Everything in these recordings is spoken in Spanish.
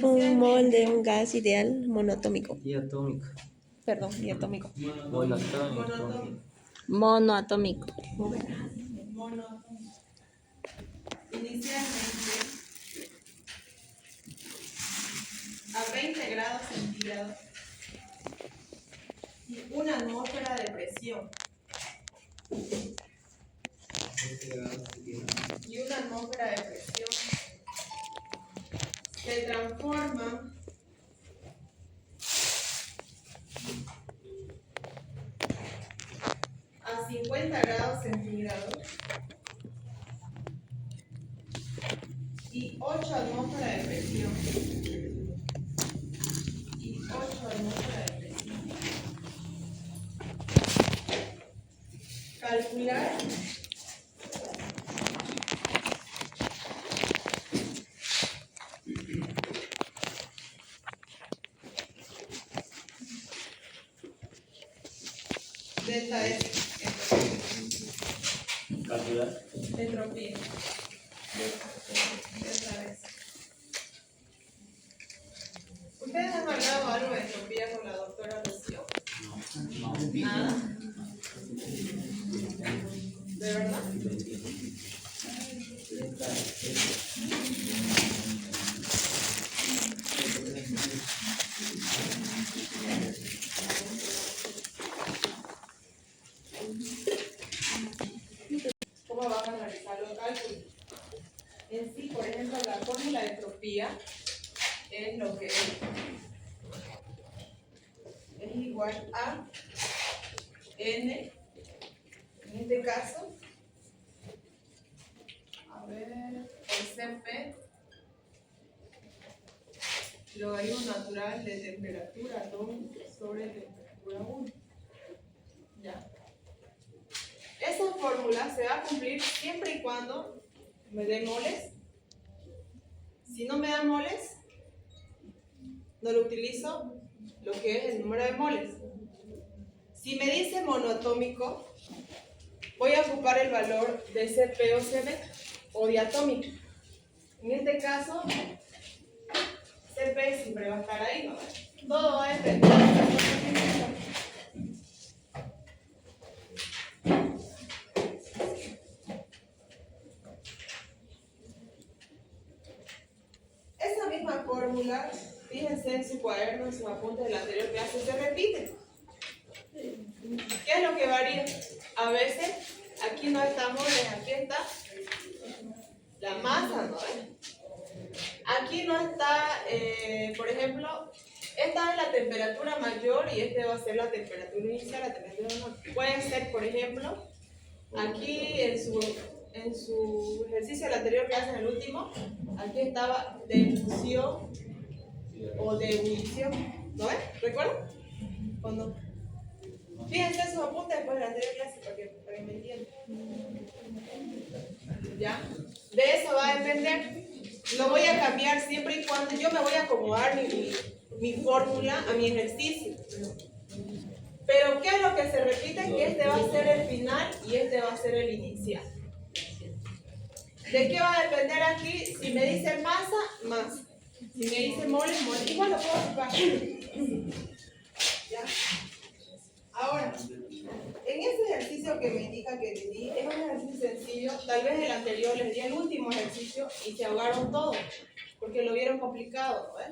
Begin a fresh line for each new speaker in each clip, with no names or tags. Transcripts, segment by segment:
Un mol de un gas ideal monoatómico.
Diatómico.
Perdón, diatómico.
Monoatómico.
Monoatómico.
Inicialmente a 20 grados centígrados y una atmósfera de presión. Y una atmósfera de presión se transforma a 50 grados centígrados y 8 atmósferas de presión. Y 8 atmósferas de presión. Calcular delta S.
Calcular.
Entropía. Delta S. ¿Ustedes han hablado algo de entropía con la doctora Rocío? Nada. ¿De verdad? ¿Cómo vamos a realizar los cálculos? En sí, por ejemplo, la fórmula de entropía es lo que es igual a N, en este caso, a ver, el Cp, logaritmo natural de temperatura 2 sobre temperatura 1. ¿Ya? Esa fórmula se va a cumplir siempre y cuando me dé moles. Si no me da moles, no lo utilizo lo que es el número de moles. Si me dice monoatómico, voy a ocupar el valor de Cp o Cv o diatómico. En este caso, Cp siempre va a estar ahí, ¿no? Todo va a depender de la concentración. Esa misma fórmula, fíjense en su cuaderno, en sus apuntes de la anterior clase, se repite. ¿Qué es lo que varía? A veces, aquí no está moles, aquí está la masa, ¿no? Aquí no está, por ejemplo, esta es la temperatura mayor y este va a ser la temperatura inicial, la temperatura menor. Puede ser, por ejemplo, aquí en su ejercicio de la anterior clase, en el último, aquí estaba de infusión o de ebullición, ¿no ves? ¿Recuerdan? Cuando fíjense sus apuntes después de la anterior clase para que me entiendan. ¿Ya? De eso va a depender. Lo voy a cambiar siempre y cuando yo me voy a acomodar mi fórmula a mi ejercicio. Pero ¿qué es lo que se repite? Que este va a ser el final y este va a ser el inicial. ¿De qué va a depender aquí? Si me dice masa, masa. Si me dice mole, mole. Igual lo puedo ocupar. ¿Ya? Ahora, en ese ejercicio que me indica que les di, es un ejercicio sencillo. Tal vez el anterior les di el último ejercicio y se ahogaron todos, porque lo vieron complicado, ¿no?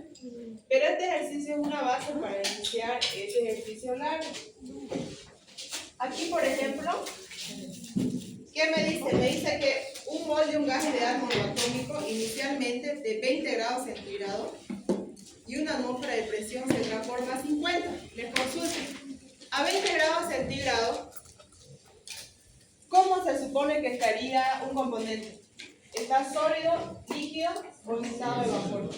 Pero este ejercicio es una base para iniciar este ejercicio largo. Aquí, por ejemplo, ¿qué me dice? Me dice que un mol de un gas ideal monoatómico inicialmente de 20 grados centígrados y una atmósfera de presión se transforma a 50. Les consulto. A 20 grados centígrados, ¿cómo se supone que estaría un componente? ¿Está sólido, líquido o en estado de vapor?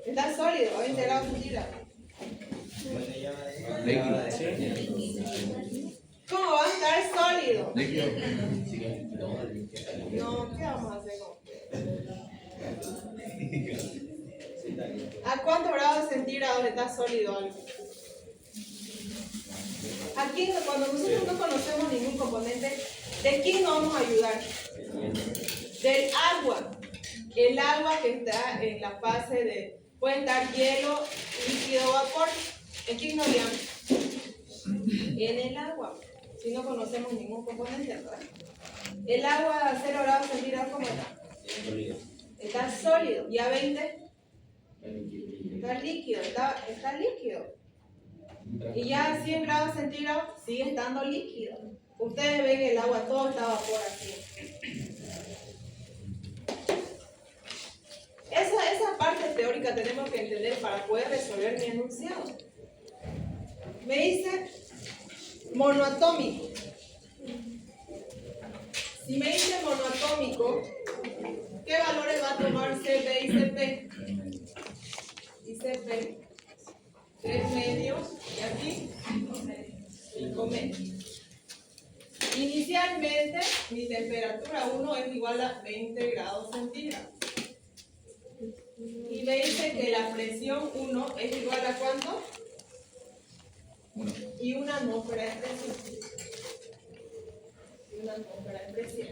Está sólido a 20 grados centígrados. ¿Cómo va a estar sólido? No, ¿qué vamos a hacer con ustedes? ¿A cuántos grados centígrados está sólido algo? Aquí, cuando nosotros no conocemos ningún componente, ¿de quién nos vamos a ayudar? Del agua. el agua que está en la fase de, puede estar hielo, líquido, vapor. ¿En qué ignoramos? En el agua. Si no conocemos ningún componente, ¿verdad? El agua a 0 grados centígrados, ¿cómo está?
Sólido.
Está sólido. ¿Y a 20? Está líquido, está líquido. Y ya a 100 grados centígrados sigue estando líquido. Ustedes ven el agua, todo está a vapor aquí. Esa parte teórica tenemos que entender para poder resolver mi enunciado. Me dice monoatómico. Si me dice monoatómico, ¿qué valores va a tomar CP y CP? Y CP, 3 medios, y aquí 5 medios. Inicialmente, mi temperatura 1 es igual a 20 grados centígrados. Y me dice que la presión 1 es igual a ¿cuánto?
1.
Y una atmósfera de presión. Y una atmósfera de presión.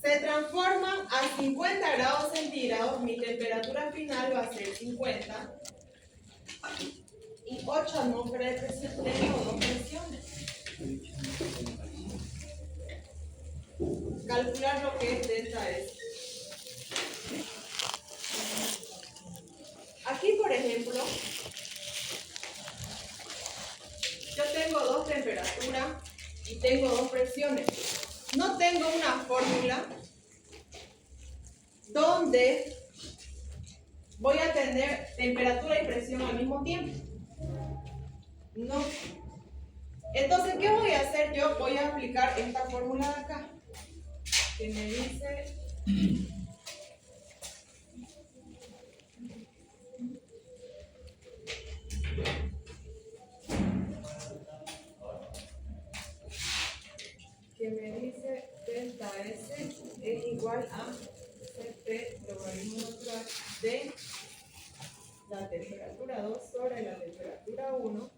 Se transforma a 50 grados centígrados, mi temperatura final va a ser 50 y 8 atmósferas de presión. Tengo 2 presiones. Calcular lo que es delta S. Aquí, por ejemplo, yo tengo 2 temperaturas y tengo 2 presiones. No tengo una fórmula donde voy a tener temperatura y presión al mismo tiempo. No. Entonces, ¿qué voy a hacer yo? Voy a aplicar esta fórmula de acá, que me dice delta S es igual a CP logaritmo natural de la temperatura 2 sobre la temperatura 1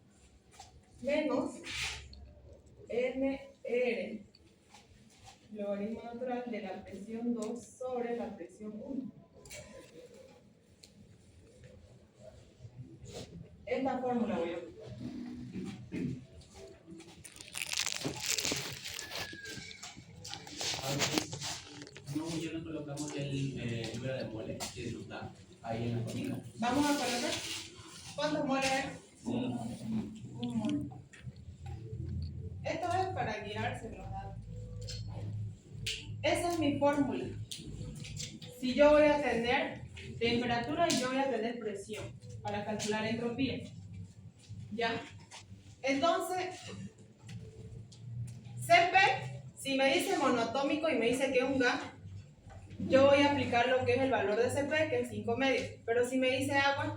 menos NR logaritmo natural de la presión 2 sobre la presión 1. Esta fórmula voy a aplicar.
No, yo no colocamos el número de moles que está ahí en la fórmula.
Vamos a colocar. ¿Cuántos moles hay? Un mol. Esto es para guiarse los datos. Esa es mi fórmula. Si yo voy a tener temperatura y yo voy a tener presión para calcular entropía. ¿Ya? Entonces, CP, si me dice monoatómico y me dice que es un gas, yo voy a aplicar lo que es el valor de CP, que es 5 medios. Pero si me dice agua,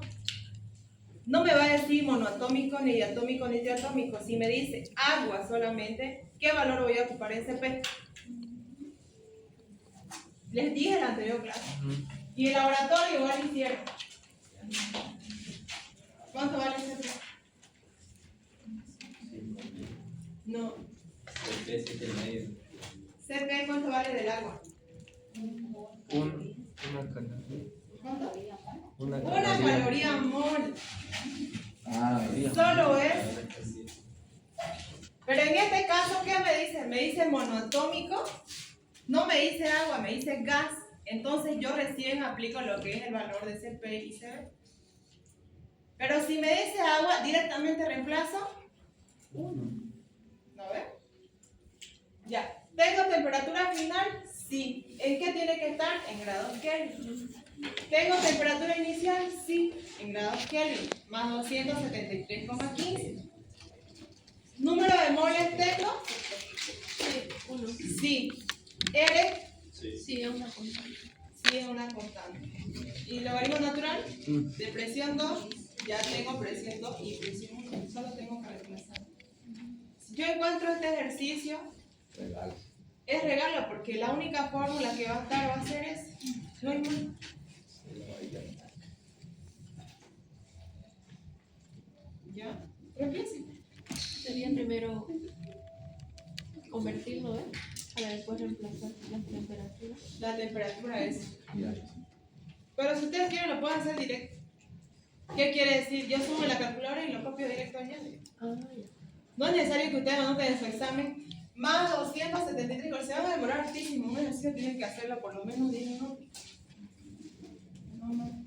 no me va a decir monoatómico, ni diatómico, ni triatómico. Si me dice agua solamente, ¿qué valor voy a ocupar en CP? Les dije en la anterior clase. Y el laboratorio igual hicieron. ¿Cuánto vale CP? No. CP, ¿cuánto vale del agua?
Una caloría.
¿Cuánto?
Una
Una caloría mol.
Ah,
Solo es. Pero en este caso, ¿qué me dice? Me dice monoatómico. No me dice agua, me dice gas. Entonces yo recién aplico lo que es el valor de CP y CB. Pero si me dice agua, directamente reemplazo 1. ¿No ves? Ya. ¿Tengo temperatura final? Sí. ¿En qué tiene que estar? En grados Kelvin. ¿Tengo temperatura inicial? Sí. En grados Kelvin. Más 273,15. ¿Número de moles tengo?
Sí, 1.
Sí. ¿R?
Sí, es una constante.
Sí, es una constante. ¿Y logaritmo natural? De presión 2, ya tengo presión 2 y presión 1. Solo tengo que reemplazar. Si yo encuentro este ejercicio, es regalo, porque la única fórmula que va a estar va a ser esa. No hay más. ¿Ya? Reemplace.
Sería primero convertirlo, ¿eh? Para después reemplazar las temperaturas.
La temperatura es.
Ya.
Pero si ustedes quieren lo pueden hacer directo. ¿Qué quiere decir? Yo subo la calculadora y lo copio directo allá.
Ah, ya.
No es necesario que ustedes anoten en su examen más 273, porque se van a demorar hartísimo. Un ejercicio tienen que hacerlo por lo menos 10 minutos. No, no.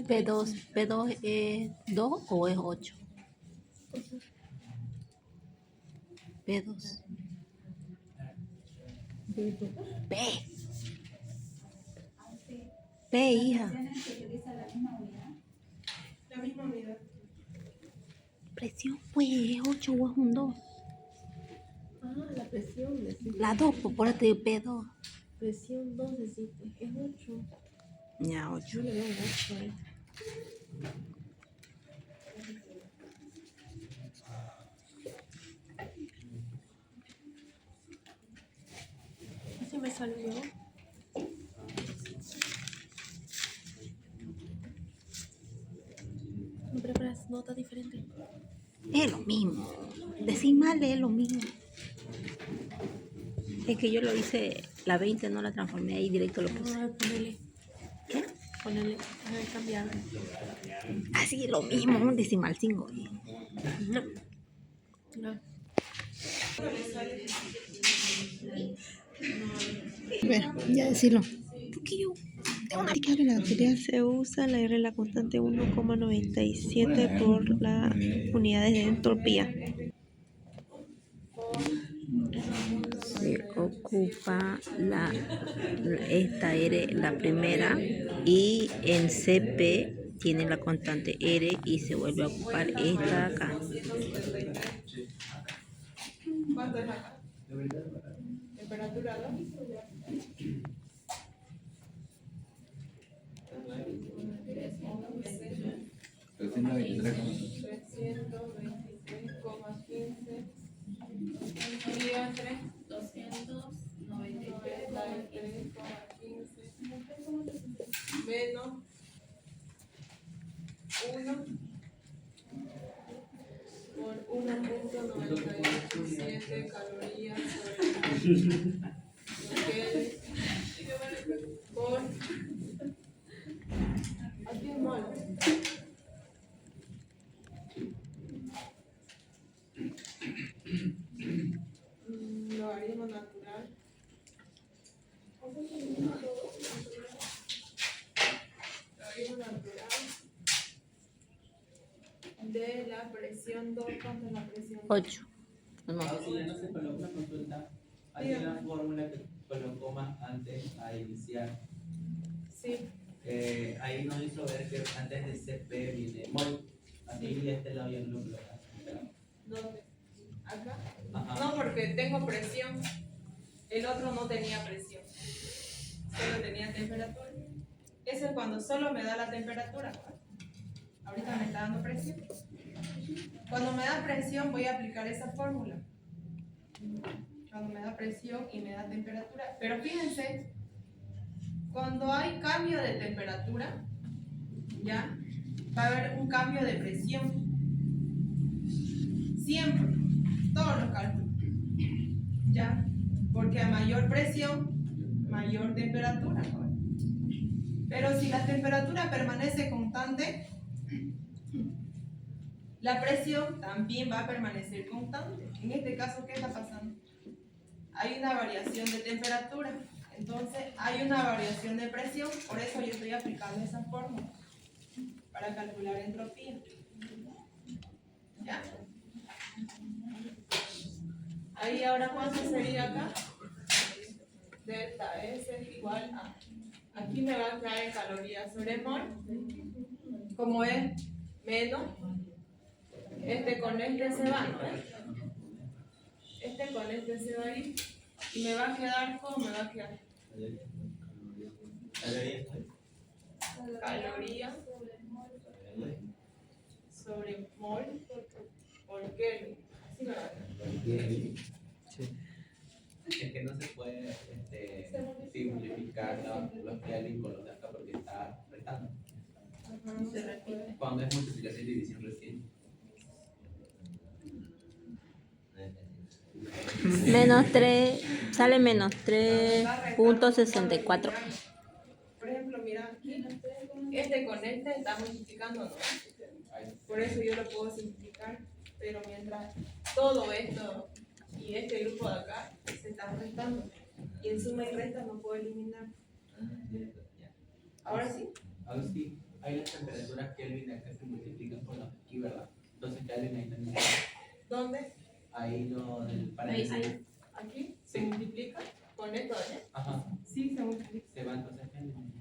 P2 es 2 o es 8. P2. P. P, hija.
La misma unidad.
Presión, pues, es 8 o es un 2.
Ah, la presión, decís.
La 2, pues, por eso te digo P2.
Presión 2, decís. Es 8.
Ya, 8.
Yo le doy 8 ahí. Así me salió. ¿No preparas notas diferentes?
Es lo mismo. Decimal es lo mismo. Es que yo lo hice, la 20 no la transformé ahí, directo lo puse.
Ah, ponele.
¿Qué?
Ponele. Cambiar.
Así es lo mismo, un decimal 5.
No. No.
Bueno, ya decirlo. Porque yo tengo una que la batería.
Se usa la R, la constante 1,97 por las unidades de entropía.
Se ocupa esta R, la primera, y en CP tiene la constante R y se vuelve a ocupar esta acá.
¿Cuánto es acá? Temperatura 2. Día 3. 293,15 menos 1 por 1,987 calorías por aquí es mol. Logaritmo natural. Logaritmo natural de la presión 2. ¿Cuánto es la presión 2?
8.
Auxiliando se coloca una consulta. Hay una fórmula que colocó más antes a iniciar.
Sí.
Ahí nos hizo ver que antes de CP viene mol. Aquí y este lado ya no lo coloca.
¿Dónde? ¿Acá?
Ajá.
No, porque tengo presión. El otro no tenía presión. Solo tenía temperatura. Eso es cuando solo me da la temperatura. Ahorita me está dando presión. Cuando me da presión voy a aplicar esa fórmula. Cuando me da presión y me da temperatura. Pero fíjense, cuando hay cambio de temperatura, ya va a haber un cambio de presión. Siempre, todos los cálculos. Ya, porque a mayor presión, mayor temperatura. ¿No? Pero si la temperatura permanece constante, la presión también va a permanecer constante. En este caso, ¿qué está pasando? Hay una variación de temperatura, entonces hay una variación de presión, por eso yo estoy aplicando esa fórmula para calcular entropía. ¿Ya? Ahí ahora, ¿cuánto sería acá? Delta S es igual a... Aquí me va a quedar en calorías sobre mol, como es menos, este con este se va, ¿no? Este con este se va a ir y me va a quedar, ¿cómo me va a quedar? Caloría sobre mol por Kelvin. Así me va a quedar.
Es que no se puede simplificar los Kelvin con los de acá porque está restando.
Se repite.
Cuando es multiplicación y división recién.
Menos 3, sale menos 3.64.
Por ejemplo, mira aquí, este con este está multiplicando, ¿no? Por eso yo lo puedo simplificar, pero mientras todo esto y este grupo de acá se están restando, y en suma y resta no puedo eliminar. ¿Ahora sí?
Ahora sí, hay las temperaturas Kelvin acá se multiplican por las de aquí, ¿verdad? Entonces Kelvin ahí también.
¿Dónde?
Ahí lo del paréntesis.
¿Aquí? ¿Se multiplica con esto allá?
Ajá.
Sí, se multiplica.
Se va entonces Kelvin.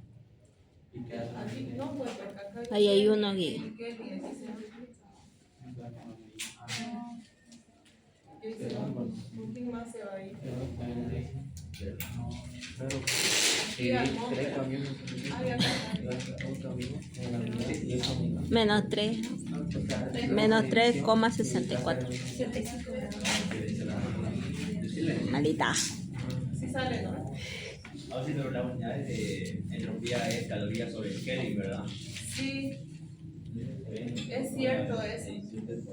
Y queda
Aquí no, pues porque acá
Ahí hay uno aquí.
el Kelvin, aquí se multiplica. Yo hice un pin más se va a ir. Aquí al monte. Ahí acá.
Menos 3. Menos 3,64. Malita.
Sí sale, ¿no?
Ahora sí, pero la unidad de entropía es calorías sobre Kelvin, ¿verdad?
Sí, es cierto eso.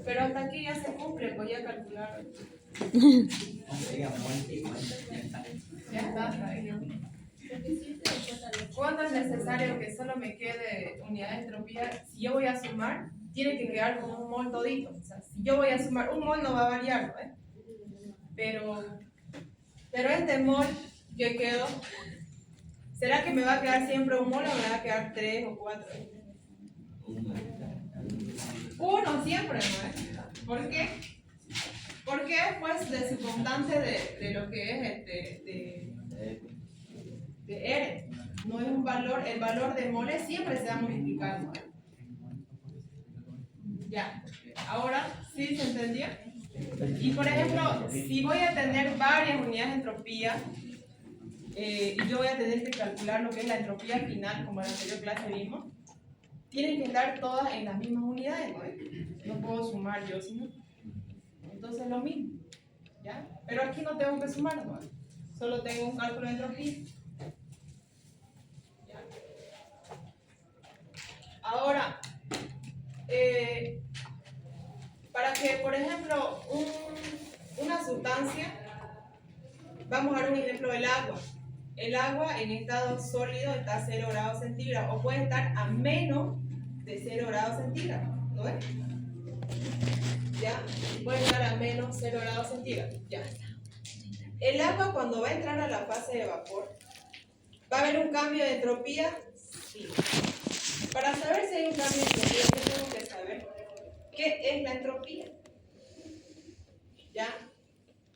Pero hasta aquí ya se cumple, voy a calcular. Ya está, ahí. ¿Cuándo es necesario que solo me quede unidad de entropía? Si yo voy a sumar, tiene que quedar como un mol todito. O sea, si yo voy a sumar, un mol no va a variar, ¿no? Pero este mol, yo quedo. ¿Será que me va a quedar siempre un mol o me va a quedar 3 o 4? Uno siempre, ¿no? ¿Por qué? Porque después de su constante de lo que es de R, no es un valor, el valor de moles siempre se va a multiplicar, ¿no? Ya, ahora, ¿sí se entendía? Y por ejemplo, si voy a tener varias unidades de entropía, y yo voy a tener que calcular lo que es la entropía final, como en la anterior clase vimos, tienen que estar todas en las mismas unidades, ¿no? No puedo sumar yo, sino. Entonces lo mismo, ¿ya? Pero aquí no tengo que sumar, ¿no? Solo tengo un cálculo de entropía. ¿Ya? Ahora, para que, por ejemplo, una sustancia, vamos a dar un ejemplo del agua. El agua en estado sólido está a 0 grados centígrados o puede estar a menos de 0 grados centígrados, ¿no ves? Ya, puede estar a menos 0 grados centígrados, ya está. El agua cuando va a entrar a la fase de vapor, ¿va a haber un cambio de entropía? Sí. Para saber si hay un cambio de entropía, yo tengo que saber qué es la entropía. ¿Ya?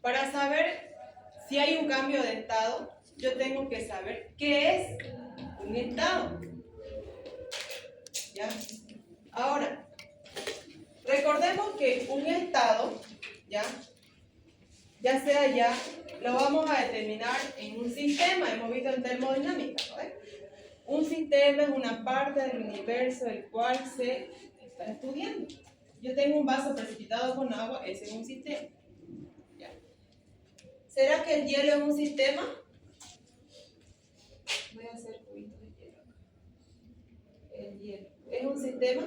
Para saber si hay un cambio de estado, yo tengo que saber qué es un estado. ¿Ya? Ahora, recordemos que un estado, ya sea ya, lo vamos a determinar en un sistema, hemos visto en termodinámica, ¿no? Un sistema es una parte del universo del cual se está estudiando. Yo tengo un vaso precipitado con agua, ese es un sistema. ¿Ya? ¿Será que el hielo es un sistema? Voy a hacer cubitos de hielo. El hielo. ¿Es un sistema?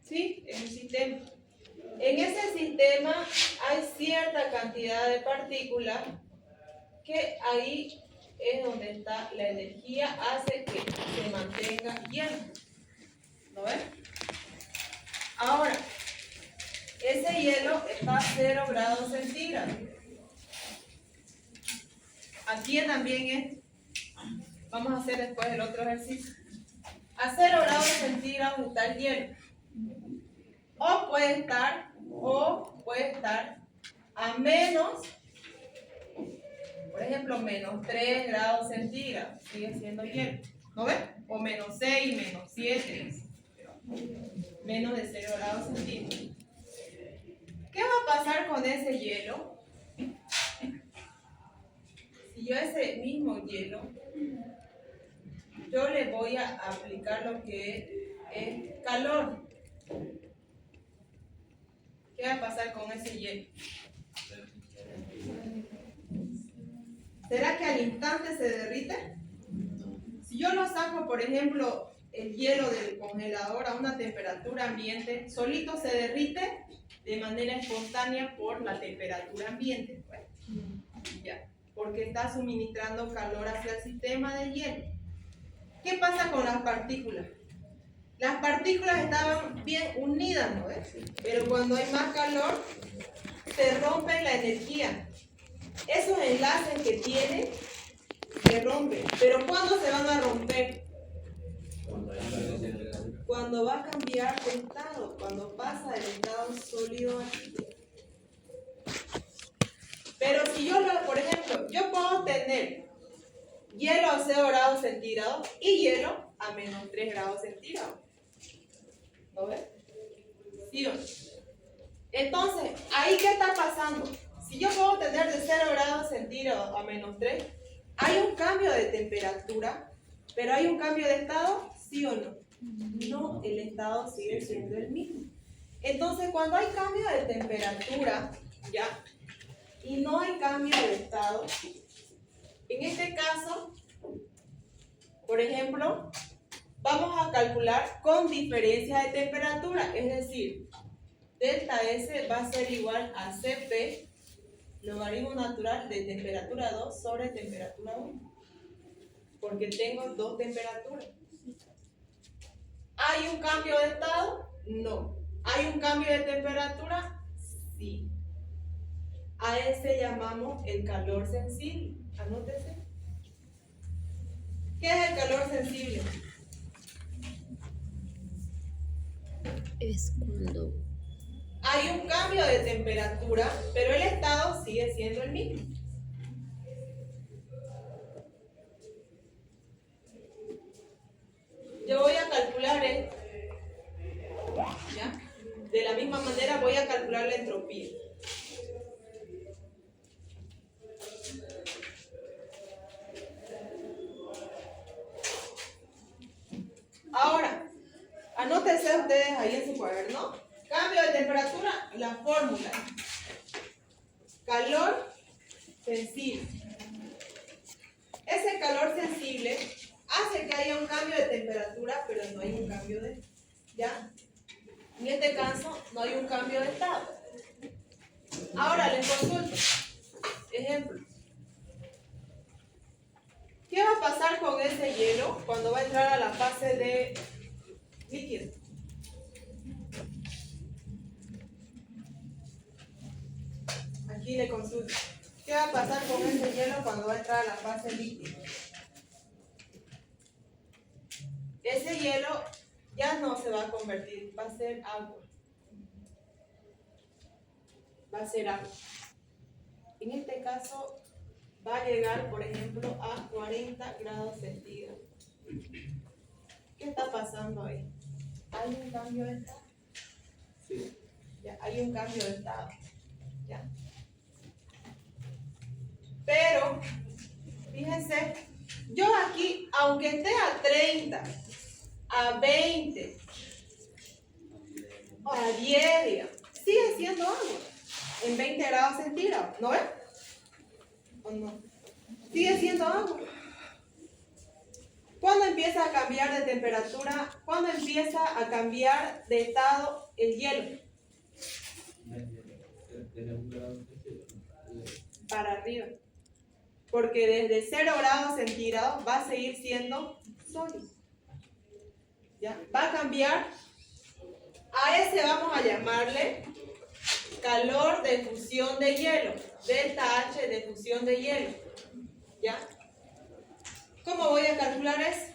Sí, es un sistema. En ese sistema hay cierta cantidad de partículas que ahí es donde está la energía, hace que se mantenga hielo. ¿Lo ven? Ahora, ese hielo está a 0 grados centígrados. Aquí también es, vamos a hacer después el otro ejercicio. A 0 grados centígrados está el hielo. O puede estar a menos, por ejemplo, menos 3 grados centígrados. Sigue siendo hielo. ¿No ven? O menos 6, menos 7. Menos de 0 grados centígrados. ¿Qué va a pasar con ese hielo? Si yo ese mismo hielo, yo le voy a aplicar lo que es calor. ¿Qué va a pasar con ese hielo? ¿Será que al instante se derrite? Si yo lo saco, por ejemplo, el hielo del congelador a una temperatura ambiente, solito se derrite de manera espontánea por la temperatura ambiente. Bueno, ya, porque está suministrando calor hacia el sistema de hielo. ¿Qué pasa con las partículas? Las partículas estaban bien unidas, ¿no ves? Pero cuando hay más calor, se rompe la energía. Esos enlaces que tienen se rompen. Pero ¿cuándo se van a romper? Cuando va a cambiar de estado, cuando pasa del estado sólido al líquido. Pero si yo, por ejemplo, yo puedo tener hielo a 0 grados centígrados y hielo a menos 3 grados centígrados. ¿Lo ves? ¿Sí o no? Entonces, ¿ahí qué está pasando? Si yo puedo tener de 0 grados centígrados a menos 3, ¿hay un cambio de temperatura? ¿Pero hay un cambio de estado? ¿Sí o no? No, el estado sigue siendo el mismo. Entonces, cuando hay cambio de temperatura, ¿ya? Y no hay cambio de estado, en este caso, por ejemplo, vamos a calcular con diferencia de temperatura, es decir, delta S va a ser igual a Cp, logaritmo natural de temperatura 2 sobre temperatura 1, porque tengo dos temperaturas. ¿Hay un cambio de estado? No. ¿Hay un cambio de temperatura? Sí. A ese llamamos el calor sensible. Anótese. ¿Qué es el calor sensible?
Es cuando
Hay un cambio de temperatura, pero el estado sigue siendo el mismo. Yo voy a calcular esto. ¿Ya? De la misma manera voy a calcular la entropía. Ahora, anótense ustedes ahí en su cuaderno. Cambio de temperatura, la fórmula. Calor sensible. Ese calor sensible hace que haya un cambio de temperatura, pero no hay un cambio de... ¿Ya? En este caso, no hay un cambio de estado. Ahora les consulto. Ejemplo. ¿Qué va a pasar con ese hielo cuando va a entrar a la fase de líquido? Aquí le consulto. ¿Qué va a pasar con ese hielo cuando va a entrar a la fase líquida? Ese hielo ya no se va a convertir, va a ser agua. va a ser agua. En este caso va a llegar, por ejemplo, a 40 grados centígrados. ¿Qué está pasando ahí? ¿Hay un cambio de estado?
Sí.
Ya, hay un cambio de estado. ¿Ya? Pero, fíjense, yo aquí, aunque esté a 30, a 20, o a 10, digamos, sigue siendo agua en 20 grados centígrados, ¿no ves? ¿O no? Sigue siendo agua. ¿Cuándo empieza a cambiar de temperatura? ¿Cuándo empieza a cambiar de estado el hielo? Para arriba. Porque desde 0 grados centígrados va a seguir siendo sólido. ¿Ya? Va a cambiar. A ese vamos a llamarle calor de fusión de hielo. Delta H de fusión de hielo. ¿Ya? ¿Cómo voy a calcular eso?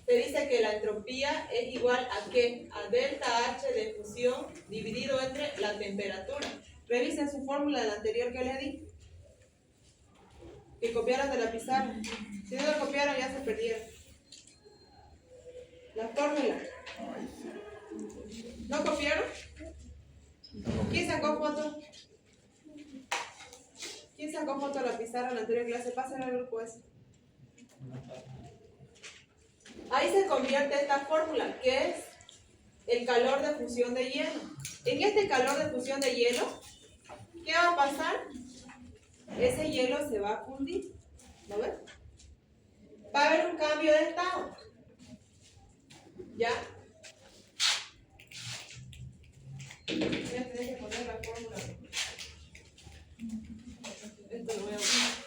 Se dice que la entropía es igual a ¿qué? A delta H de fusión dividido entre la temperatura. Revisen su fórmula de la anterior que les di. Que copiaron de la pizarra. Si no la copiaron ya se perdieron. La fórmula. ¿No copiaron? ¿Quién sacó foto? ¿Quién sacó foto de la pizarra en la anterior clase? Pásenla al grupo ese. Ahí se convierte esta fórmula, que es el calor de fusión de hielo. En este calor de fusión de hielo, ¿qué va a pasar? Ese hielo se va a fundir. ¿Lo ven? Va a haber un cambio de estado. ¿Ya? Voy a tener que poner la fórmula. Esto lo voy a poner.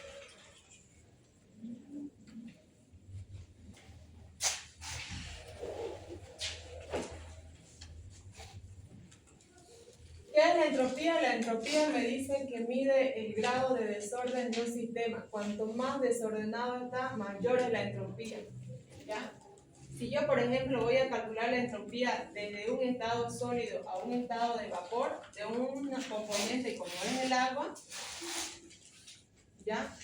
¿Qué es la entropía? La entropía me dice que mide el grado de desorden de un sistema. Cuanto más desordenado está, mayor es la entropía. ¿Ya? Si yo, por ejemplo, voy a calcular la entropía desde un estado sólido a un estado de vapor, de un componente como es el agua, ¿ya?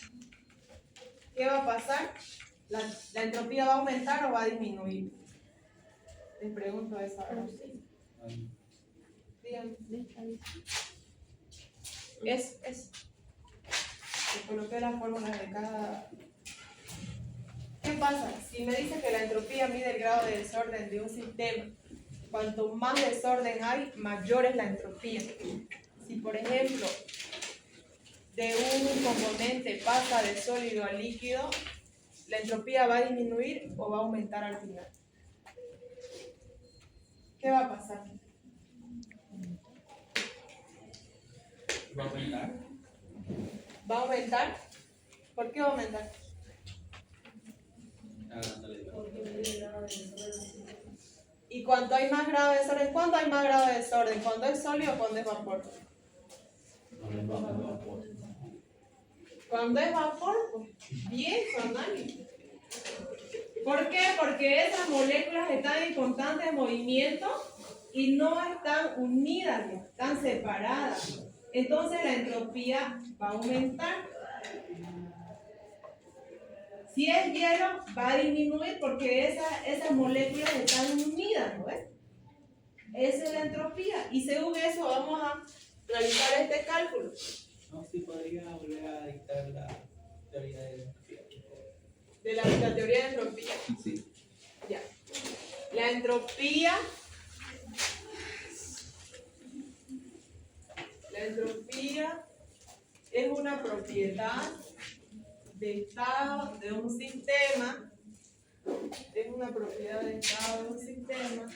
¿Qué va a pasar? ¿La entropía va a aumentar o va a disminuir? Les pregunto eso ahora. Díganme. Es. Le coloqué las fórmulas de cada. ¿Qué pasa? Si me dice que la entropía mide el grado de desorden de un sistema, cuanto más desorden hay, mayor es la entropía. Si, por ejemplo, de un componente pasa de sólido a líquido, ¿la entropía va a disminuir o va a aumentar al final? ¿Qué va a pasar?
¿Va a aumentar?
¿Va a aumentar? ¿Por qué va a aumentar? Y cuando hay más grado de desorden, ¿cuándo hay más grado de desorden? ¿Cuando es sólido o cuando es vapor? Cuando es vapor, pues bien, su análisis. ¿Por qué? Porque esas moléculas están en constante movimiento y no están unidas, están separadas. Entonces la entropía va a aumentar. Si es hielo, va a disminuir porque esas moléculas están unidas, ¿no ves? Esa es la entropía. Y según eso vamos a realizar este cálculo.
No, sí podría volver a dictar la teoría de la entropía.
De la teoría de entropía.
Sí.
Ya. La entropía es una propiedad de estado de un sistema. Es una propiedad de estado de un sistema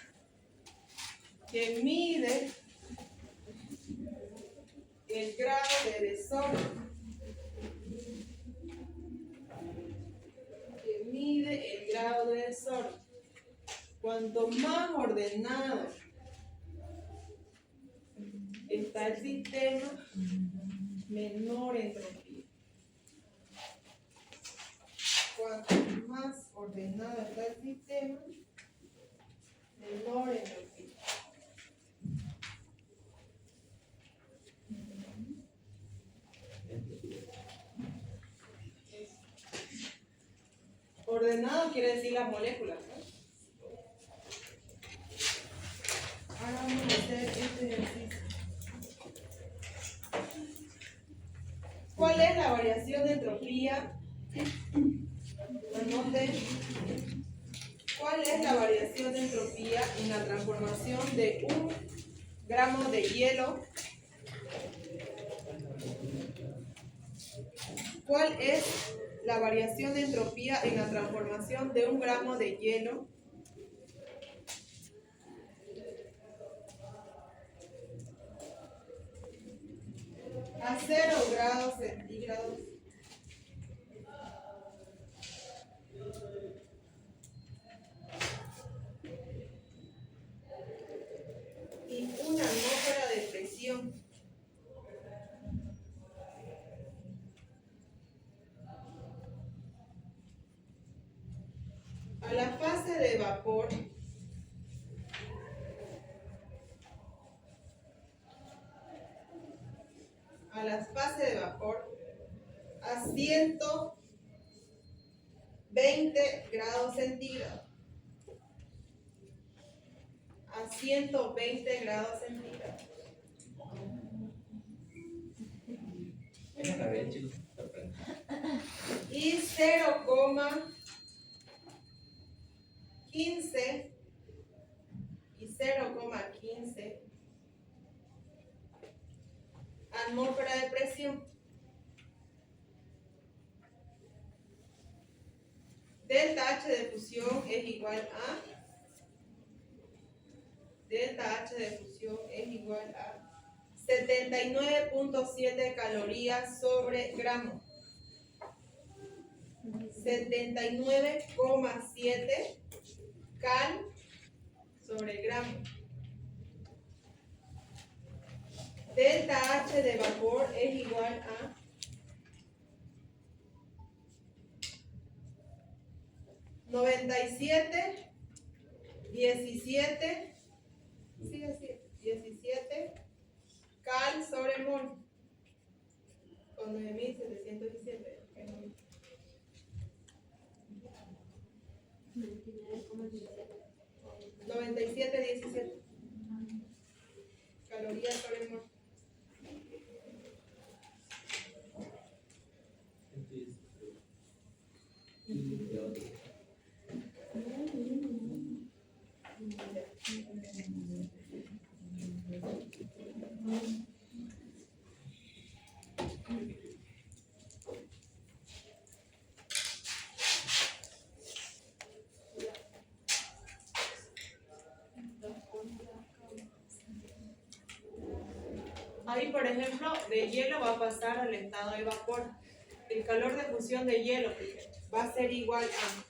que mide el grado de desorden. Que mide el grado de desorden. Cuanto más ordenado está el sistema, menor entropía. Cuanto más ordenado está el sistema, menor entropía. Ordenado quiere decir las moléculas, ¿no? Ahora vamos a hacer este ejercicio. ¿Cuál es la variación de entropía? Anoten. ¿Cuál es la variación de entropía en la transformación de 1 gramo de hielo? ¿Cuál es la variación de entropía en la transformación de 1 gramo de hielo a 0 grados centígrados y 1 atmósfera de presión? A la fase de vapor a 120 grados centígrados. A 120 grados centígrados.
Está bien, chicos.
Y 0,15 atmósfera de presión. Delta H de fusión es igual a a 79.7 calorías sobre gramo. 79,7 cal sobre gramo. Delta H de vapor es igual a 17 cal sobre mol con 9.717. 97,17 calorías sobre mol. Ahí, por ejemplo, de hielo va a pasar al estado de vapor. El calor de fusión de hielo va a ser igual a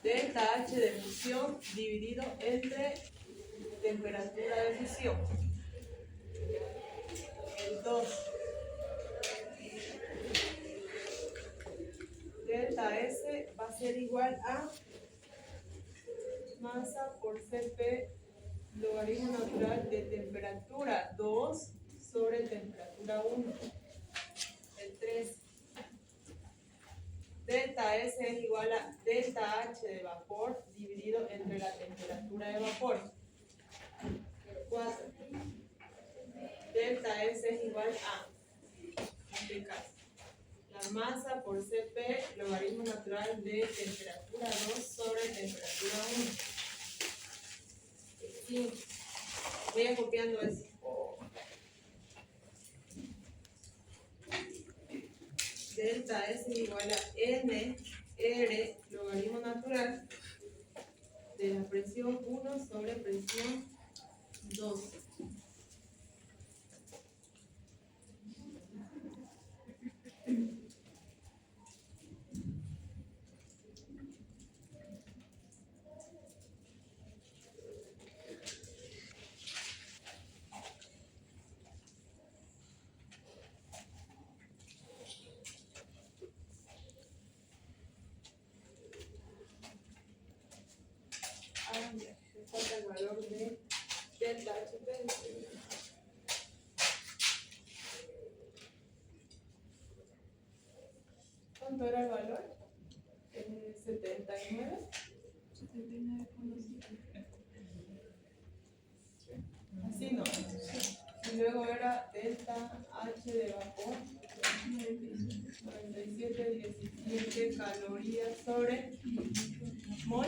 delta H de fusión dividido entre temperatura de fusión. El 2. Delta S va a ser igual a masa por Cp logaritmo natural de temperatura 2 sobre temperatura 1. El 3. Delta S es igual a delta H de vapor dividido entre la temperatura de vapor. El 4. Delta S es igual a, en este caso, la masa por Cp logaritmo natural de temperatura 2 sobre temperatura 1. 5. Voy copiando eso. Delta S es igual a N R logaritmo natural de la presión 1 sobre presión 2. Me falta el valor de delta HP. ¿Cuánto era el valor? 79. Así no. Y luego era delta H de vapor. 97,17 calorías sobre mol.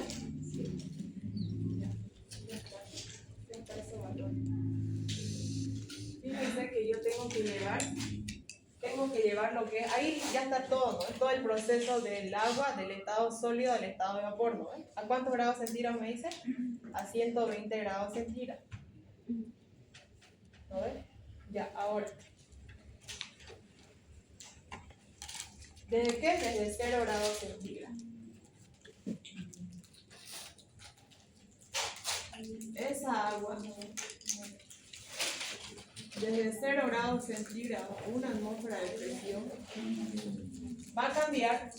Ya está ese valor. Fíjense que yo tengo que llevar lo que ahí ya está todo, ¿no? Todo el proceso del agua, del estado sólido al estado de vapor, ¿no? ¿A cuántos grados centígrados me dice? A 120 grados centígrados. ¿No ves? Ya, ahora. ¿Desde qué? Desde 0 grados centígrados. Esa agua, desde 0 grados centígrados, una atmósfera de presión, va a cambiar.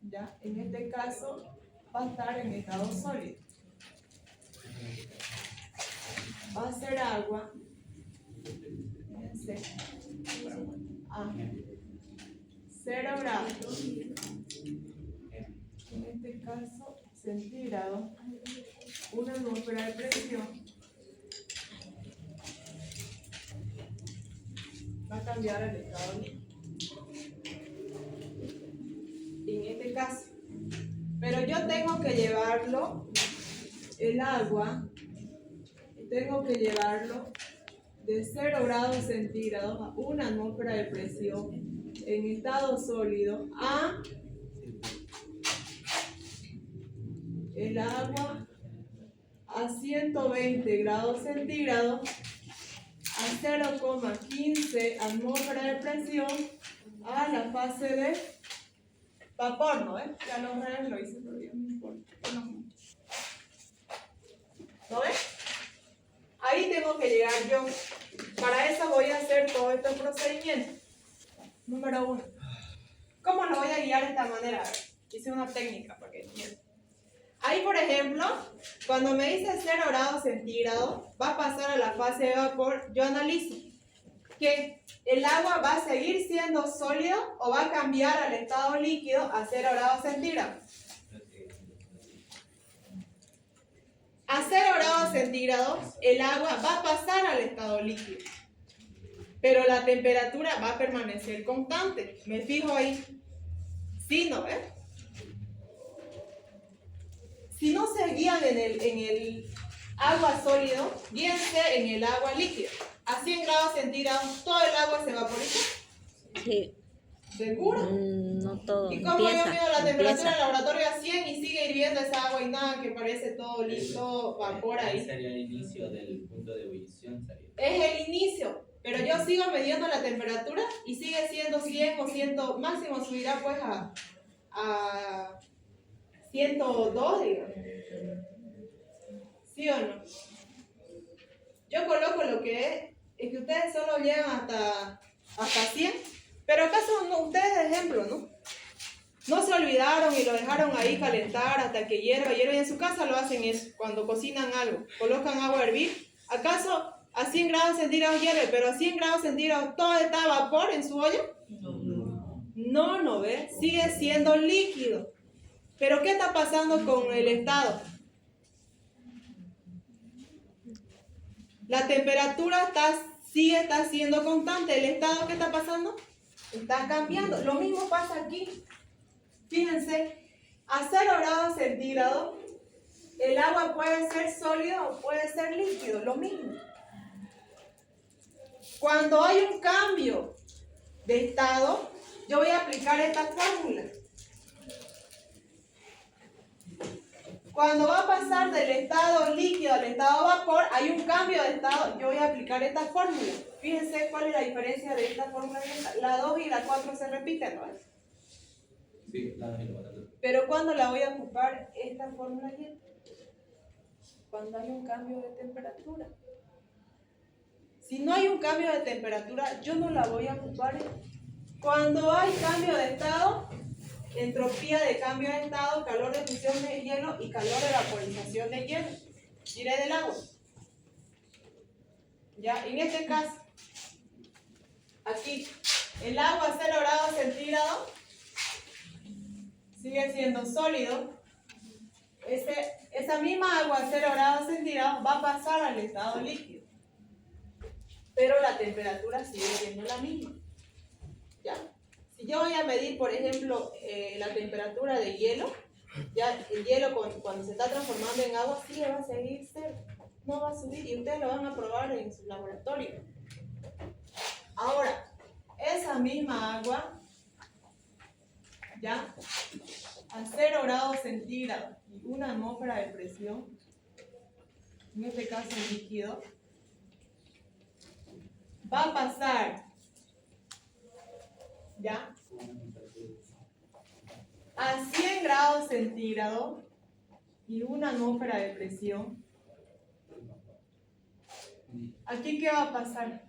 Ya, en este caso, va a estar en estado sólido. Va a ser agua, fíjense, a 0 grados, en este caso centígrados, una atmósfera de presión, va a cambiar el estado líquido. En este caso, pero yo tengo que llevarlo, el agua, tengo que llevarlo de 0 grados centígrados a una atmósfera de presión en estado sólido a el agua a 120 grados centígrados a 0,15 atmósfera de presión a la fase de vapor, ¿no? Ya lo hice, pero ya no importa. ¿No ves? Ahí tengo que llegar yo. Para eso voy a hacer todo este procedimiento. Número 1. ¿Cómo lo voy a guiar de esta manera? Hice una técnica para que entiendan. Ahí, por ejemplo, cuando me dice 0 grados centígrados, va a pasar a la fase de vapor. Yo analizo que el agua va a seguir siendo sólido o va a cambiar al estado líquido a 0 grados centígrados. A 0 grados centígrados, el agua va a pasar al estado líquido, pero la temperatura va a permanecer constante. Me fijo ahí. ¿Sí, no ves? Si no se guían en el agua sólido, guíense en el agua líquida. A 100 grados centígrados, ¿todo el agua se evaporiza?
Sí.
¿Seguro?
No todo.
¿Y cómo yo mido la temperatura en el
Empieza.
laboratorio a 100 y sigue hirviendo esa agua y nada, que parece todo listo, vapor ahí?
Sería el inicio del punto de ebullición.
Es el inicio, pero yo sigo midiendo la temperatura y sigue siendo 100 o 100, máximo subirá pues a 102, digamos. ¿Sí o no? Yo coloco lo que es que ustedes solo llegan hasta 100, pero acaso no, ustedes de ejemplo, ¿no? No se olvidaron y lo dejaron ahí calentar hasta que hierva y en su casa lo hacen eso, cuando cocinan algo, colocan agua a hervir. ¿Acaso a 100 grados centígrados hierve, pero a 100 grados centígrados todo está a vapor en su olla? No, ¿ves? Sigue siendo líquido. ¿Pero qué está pasando con el estado? La temperatura está siendo constante. ¿El estado qué está pasando? Está cambiando. Lo mismo pasa aquí. Fíjense, a 0 grados centígrados, el agua puede ser sólido o puede ser líquido, lo mismo. Cuando hay un cambio de estado, yo voy a aplicar esta fórmula. Cuando va a pasar del estado líquido al estado vapor, hay un cambio de estado, yo voy a aplicar esta fórmula. Fíjense cuál es la diferencia de esta fórmula y esta. La 2 y la 4 se repiten, ¿no?
Sí, la 2 y la 4.
Pero ¿cuándo la voy a ocupar esta fórmula y esta? Cuando hay un cambio de temperatura. Si no hay un cambio de temperatura, yo no la voy a ocupar. Cuando hay cambio de estado, entropía de cambio de estado, calor de fusión de hielo y calor de vaporización de hielo. Diré del agua. Ya, en este caso, aquí, el agua a 0 grados centígrados sigue siendo sólido. Esa misma agua a 0 grados centígrados va a pasar al estado líquido. Pero la temperatura sigue siendo la misma. ¿Ya? Si yo voy a medir, por ejemplo, la temperatura de hielo, ya el hielo cuando se está transformando en agua sí va a seguir cero, no va a subir y ustedes lo van a probar en su laboratorio. Ahora, esa misma agua, ya a 0 grados centígrados y 1 atmósfera de presión, en este caso líquido, va a pasar, ya, a 100 grados centígrados y 1 atmósfera de presión. ¿Aquí qué va a pasar?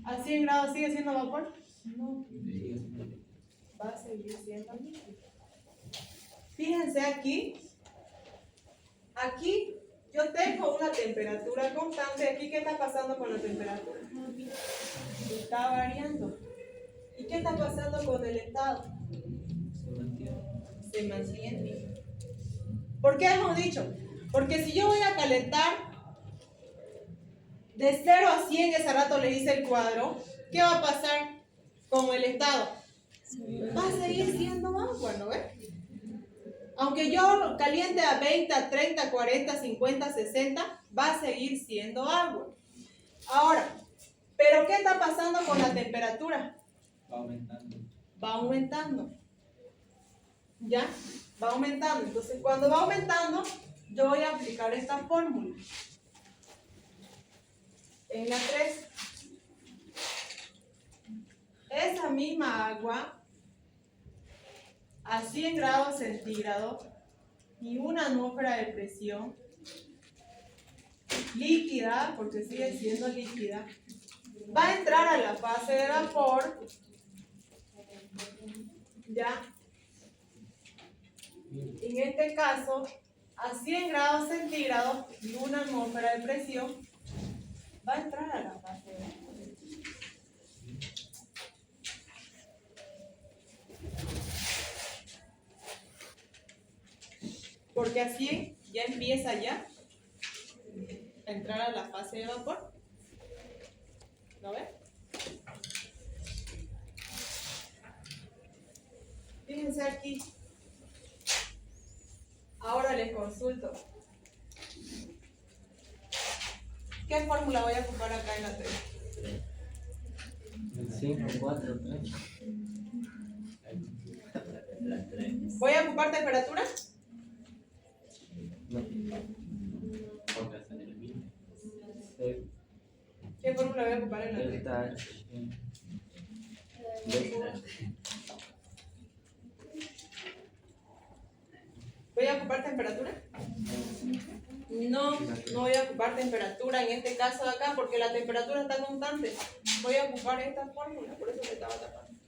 ¿A 100 grados sigue siendo vapor? No. Va a seguir siendo líquido. Fíjense aquí. Aquí yo tengo una temperatura constante. ¿Aquí qué está pasando con la temperatura? Está variando. ¿Y qué está pasando con el estado? Se mantiene. ¿Por qué hemos dicho? Porque si yo voy a calentar de 0 a 100, ese rato le hice el cuadro, ¿qué va a pasar con el estado? Va a seguir siendo agua, ¿no ves? Aunque yo caliente a 20, a 30, 40, 50, 60, va a seguir siendo agua. Ahora, ¿pero qué está pasando con la temperatura?
Va aumentando.
Va aumentando. ¿Ya? Va aumentando. Entonces, cuando va aumentando, yo voy a aplicar esta fórmula. En la 3, esa misma agua a 100 grados centígrados y 1 atmósfera de presión líquida, porque sigue siendo líquida, va a entrar a la fase de vapor, ya, en este caso a 100 grados centígrados y 1 atmósfera de presión, va a entrar a la fase de vapor. Porque así ya empieza ya a entrar a la fase de vapor. ¿Lo ven? Fíjense aquí. Ahora les consulto. ¿Qué fórmula voy a ocupar acá en la 3?
5, 4, 3.
¿Voy a ocupar temperatura?
No.
¿Qué fórmula voy a ocupar en la 3?
Delta H.
¿Voy a ocupar temperatura? No, no voy a ocupar temperatura en este caso de acá porque la temperatura está constante. Voy a ocupar esta fórmula, por eso me estaba tapando.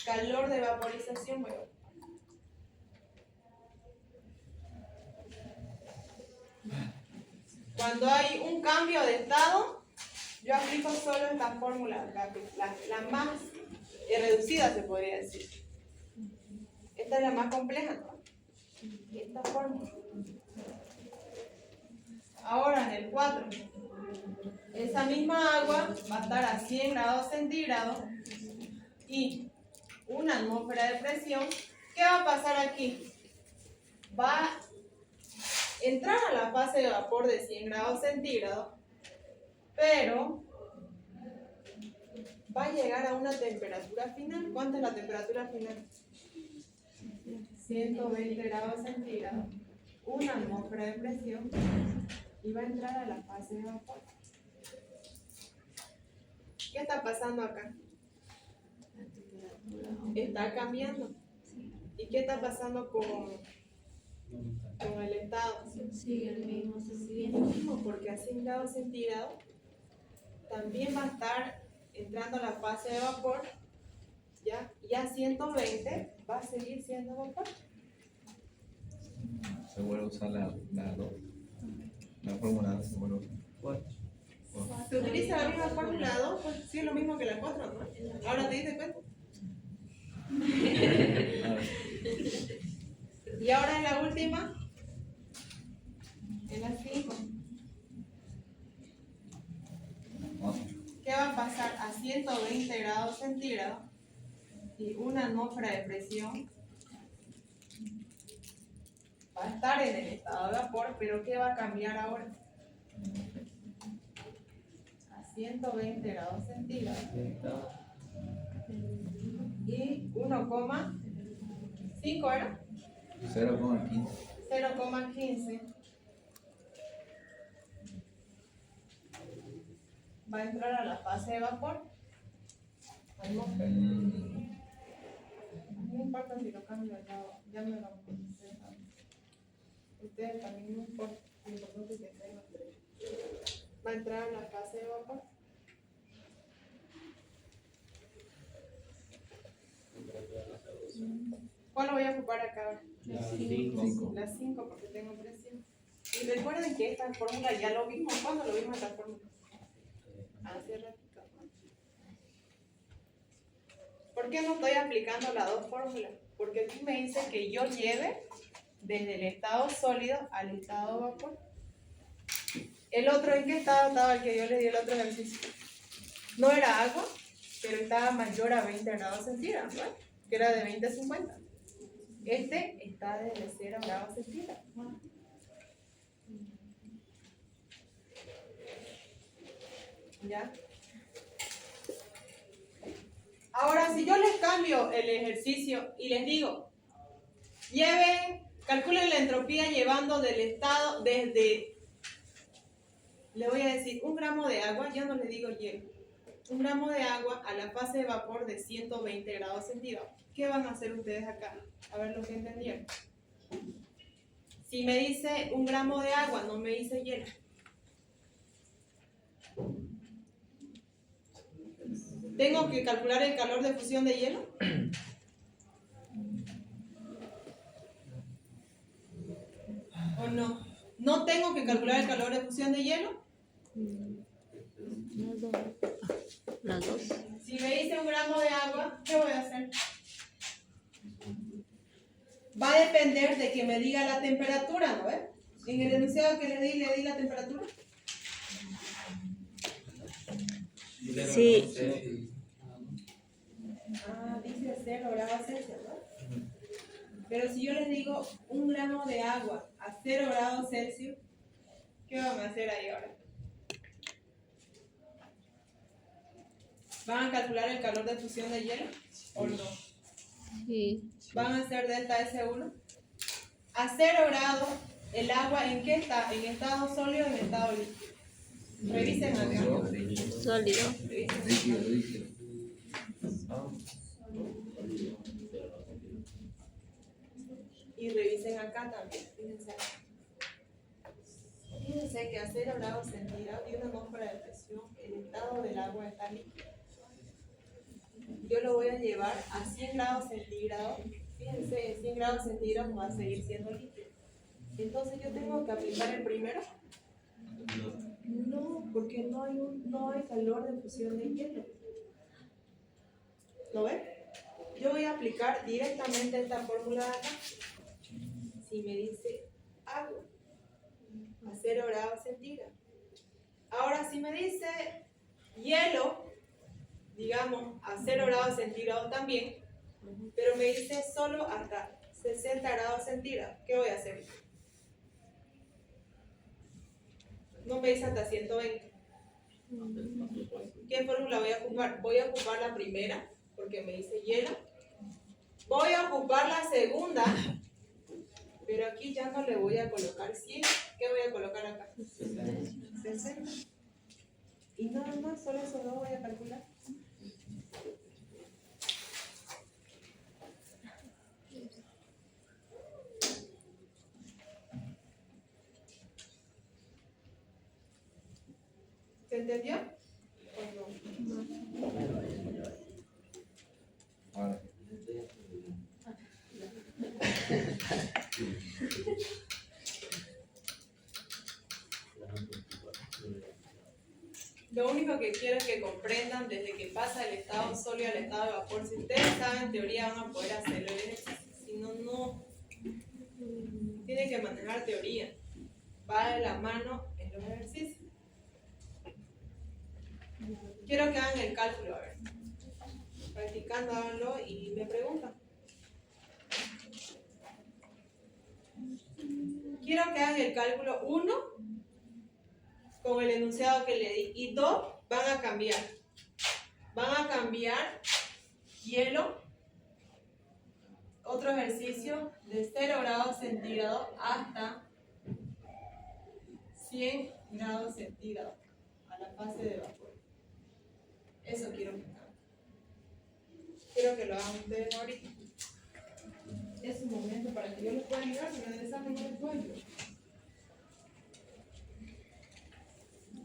Calor de vaporización voy a ocupar. Cuando hay un cambio de estado, yo aplico solo esta fórmula, la más reducida se podría decir. Esta es la más compleja, ¿no? Esta fórmula. Ahora en el 4, esa misma agua va a estar a 100 grados centígrados y 1 atmósfera de presión. ¿Qué va a pasar aquí? Va a entrar a la fase de vapor de 100 grados centígrados, pero va a llegar a una temperatura final. ¿Cuánta es la temperatura final? 120 grados centígrados, 1 atmósfera de presión y va a entrar a la fase de vapor. ¿Qué está pasando acá? Está cambiando. ¿Y qué está pasando con el estado?
Sigue el mismo.
Sigue el mismo, porque a 100 grados centígrados también va a estar entrando a la fase de vapor, ¿ya? Y a 120 va a seguir siendo vapor.
Se vuelve a usar la 2. La fórmula se vuelve a usar.
4.
Se utiliza la misma fórmula 2, pues sí es lo mismo que la 4, ¿no? Ahora te diste cuenta. Y ahora en la última, en la 5. ¿Qué va a pasar a 120 grados centígrados y una atmósfera de presión va a estar en el estado de vapor, pero ¿qué va a cambiar ahora? A 120 grados centígrados y 1,5 era
0,15.
0,15 va a entrar a la fase de vapor. Atmósfera. No importa si lo cambio al lado, ya me lo puse. Ustedes también no importa, lo importante es que tengan. Va a entrar a la fase de vapor. ¿Cuál lo voy a ocupar acá?
La 5.
La 5 porque tengo presión. Y recuerden que esta fórmula ya lo vimos. ¿Cuándo lo vimos esta fórmula? Hace ratito. ¿Por qué no estoy aplicando las dos fórmulas? Porque aquí me dice que yo lleve desde el estado sólido al estado de vapor. ¿El otro en qué estado estaba el que yo le di el otro ejercicio? No era agua, pero estaba mayor a 20 grados centígrados, ¿no? Que era de 20 a 50. Este está desde 0 grados centígrados. ¿Ya? Ahora, si yo les cambio el ejercicio y les digo, calculen la entropía llevando del estado desde, le voy a decir, 1 gramo de agua, yo no le digo hielo, 1 gramo de agua a la fase de vapor de 120 grados centígrados. ¿Qué van a hacer ustedes acá? A ver lo que entendieron. Si me dice 1 gramo de agua, no me dice hielo. ¿Tengo que calcular el calor de fusión de hielo? ¿O no? ¿No tengo que calcular el calor de fusión de hielo?
Las dos.
Si me dice 1 gramo de agua, ¿qué voy a hacer? Va a depender de que me diga la temperatura, ¿no ves? En el enunciado que le di la temperatura.
Sí.
Ah, dice 0 grados Celsius, ¿no? Pero si yo les digo 1 gramo de agua a 0 grados Celsius, ¿qué van a hacer ahí ahora? ¿Van a calcular el calor de fusión de hielo o no?
Sí.
¿Van a hacer delta S1? A 0 grados, ¿el agua en qué está? ¿En estado sólido o en estado líquido? Revisen acá.
Sólido.
Líquido.
Y revisen acá también. Fíjense que a 0 grados centígrados y una atmósfera de presión, el estado del agua está líquido. Yo lo voy a llevar a 100 grados centígrados. Fíjense, en 100 grados centígrados va a seguir siendo líquido. Entonces yo tengo que aplicar el primero. No, porque no hay calor de fusión de hielo. ¿Lo ven? Yo voy a aplicar directamente esta fórmula de acá. Si me dice agua a 0 grados centígrados. Ahora, si me dice hielo, digamos a 0 grados centígrados también, pero me dice solo hasta 60 grados centígrados, ¿qué voy a hacer? No me dice hasta 120. ¿Qué fórmula voy a ocupar? Voy a ocupar la primera, porque me dice hielo. Voy a ocupar la segunda, pero aquí ya no le voy a colocar 100. ¿Qué voy a colocar acá? 60. Y nada más, solo eso no voy a calcular. ¿Se entendió? ¿O no?
Ahora.
Lo único que quiero es que comprendan desde que pasa del estado sólido al estado de vapor. Si ustedes saben teoría van a poder hacerlo. Si no, no. tiene que manejar teoría. Va de la mano en los ejercicios. Quiero que hagan el cálculo, a ver. Practicando, háganlo y me preguntan. Quiero que hagan el cálculo 1 con el enunciado que le di. Y 2 van a cambiar. Van a cambiar hielo, otro ejercicio de 0 grados centígrados hasta 100 grados centígrados a la fase de vapor. Eso quiero que hagan. Quiero que lo hagan ustedes ahorita. Es un momento para que yo les pueda ayudar, pero en el examen no les puedo ayudar.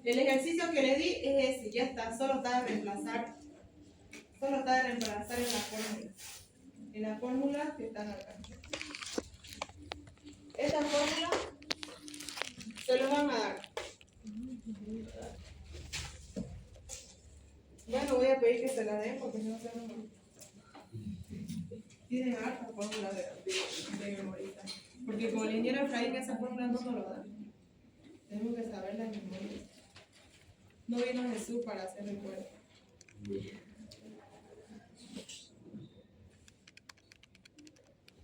El ejercicio que les di es ese, ya está, solo está de reemplazar. Solo está de reemplazar en la fórmula. En la fórmula que están acá. Esta fórmula se los van a dar. Bueno, voy a pedir que se la den porque no se van. Tienen harta fórmula de memorizar. Porque como el ingeniero Efraín esa fórmula no nos lo da. Tenemos que saberla en memoria. No vino Jesús para hacer recuerdo.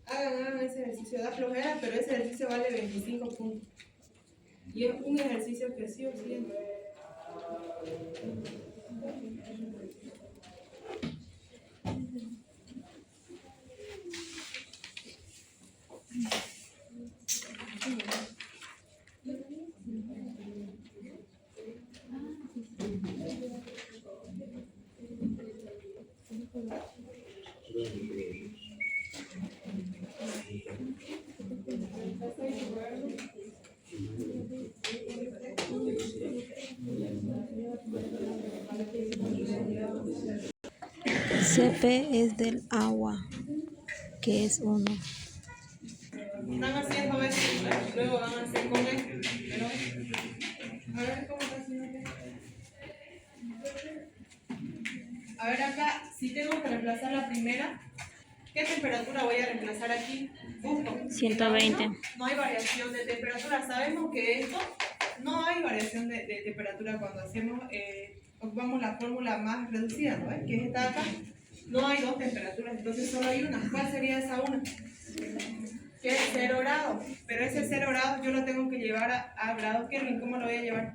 Hagan ese ejercicio, da flojera, pero ese ejercicio vale 25 puntos. Y es un ejercicio que sí o sí.
CP es del agua, que es 1.
Están haciendo esto, luego van a hacer con esto. Pero, a ver cómo está haciendo. A ver acá, si tengo que reemplazar la primera, ¿qué temperatura voy a reemplazar aquí? Busco.
120.
No hay variación de temperatura. Sabemos que esto no hay variación de temperatura cuando hacemos, ocupamos la fórmula más reducida, ¿no? Que es esta de acá. No hay dos temperaturas, entonces solo hay una. ¿Cuál sería esa una? Que es 0 grados. Pero ese 0 grados yo lo tengo que llevar a grados Kelvin. ¿Cómo lo voy a llevar?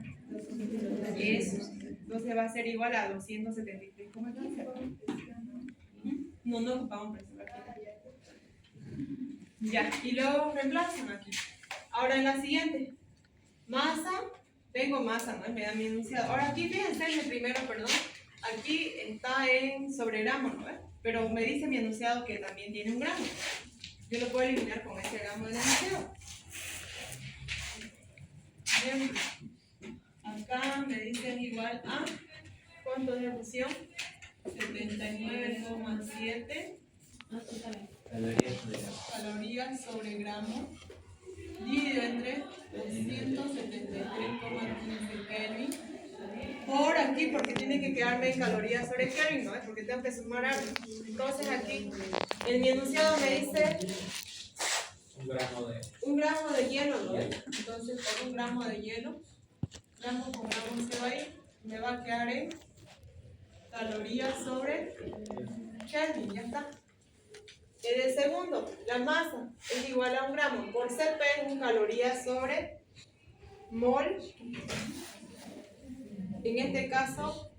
Eso. Entonces va a ser igual a 273. ¿Cómo es? No ocupamos presión aquí. Ya, y luego reemplazan aquí. Ahora en la siguiente. Masa, tengo masa, ¿no? Me da mi enunciado. Ahora aquí fíjense en el primero, perdón. Aquí está en sobre gramo, ¿no? Pero me dice mi enunciado que también tiene un gramo. Yo lo puedo eliminar con ese gramo del enunciado. Bien. Acá me dicen igual a, ¿cuánto es la fusión? 79,7 calorías sobre gramo dividido entre 273,15 Kelvin por aquí, porque tiene que quedarme en calorías sobre Kelvin, ¿no? Porque tengo que sumar algo. Entonces aquí en mi enunciado me dice un gramo de hielo, ¿no? Entonces por un gramo de hielo, gramo con gramo se va a ir, me va a quedar en calorías sobre Kelvin, ya está. En el segundo, la masa es igual a un gramo por CP es un calorías sobre mol. En este caso,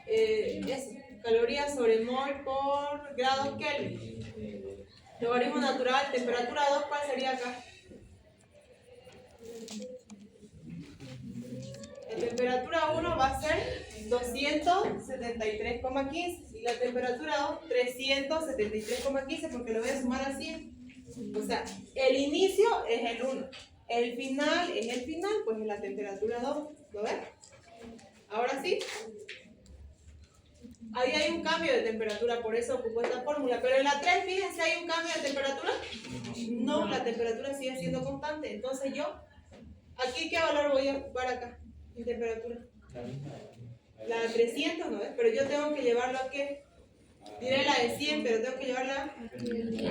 es calorías sobre mol por grado Kelvin. Logaritmo natural, temperatura 2, ¿cuál sería acá? La temperatura 1 va a ser 273,15 y la temperatura 2 373,15 porque lo voy a sumar a 100. O sea, el inicio es el 1, el final es el final, pues es la temperatura 2. ¿Lo ven? Ahora sí. Ahí hay un cambio de temperatura, por eso ocupo esta fórmula. Pero en la 3, fíjense, ¿hay un cambio de temperatura? No, la temperatura sigue siendo constante. Entonces yo, ¿aquí qué valor voy a ocupar acá? En temperatura. La de 300, ¿no ves? Pero yo tengo que llevarlo a qué? Diré la de 100, pero tengo que llevarla a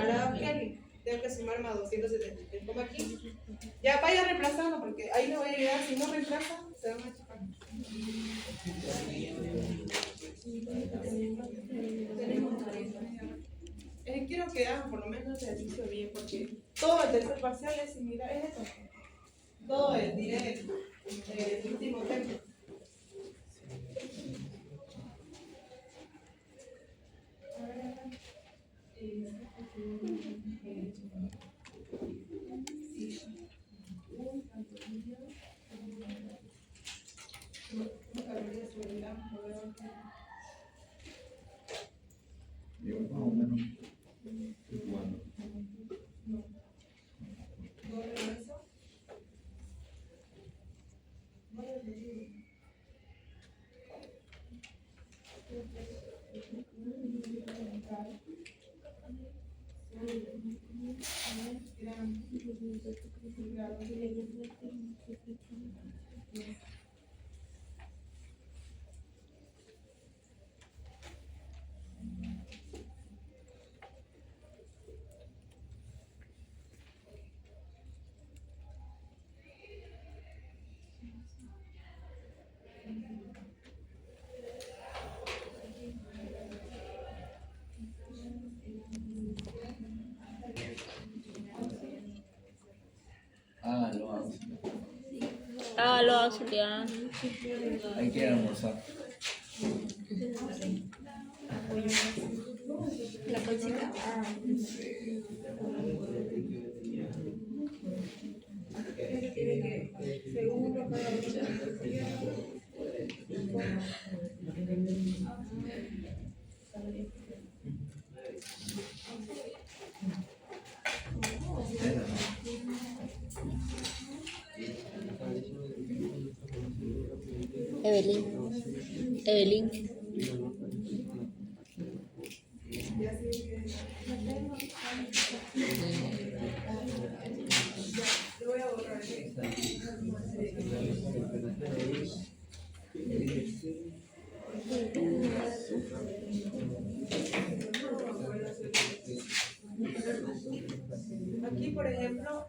grados Kelvin. tengo que sumar más 273,15. Ya vaya reemplazando porque ahí le voy a ayudar. Si no reemplaza, se va a machucar. Quiero que hagan por lo menos el ejercicio bien porque todo el tercer parcial es similar, es esto. Todo el último tema.
Yo más o menos estoy jugando.
Lo auxiliar.
Hay que ir a almorzar.
La bolsita.
Evelyn.
Aquí, por ejemplo,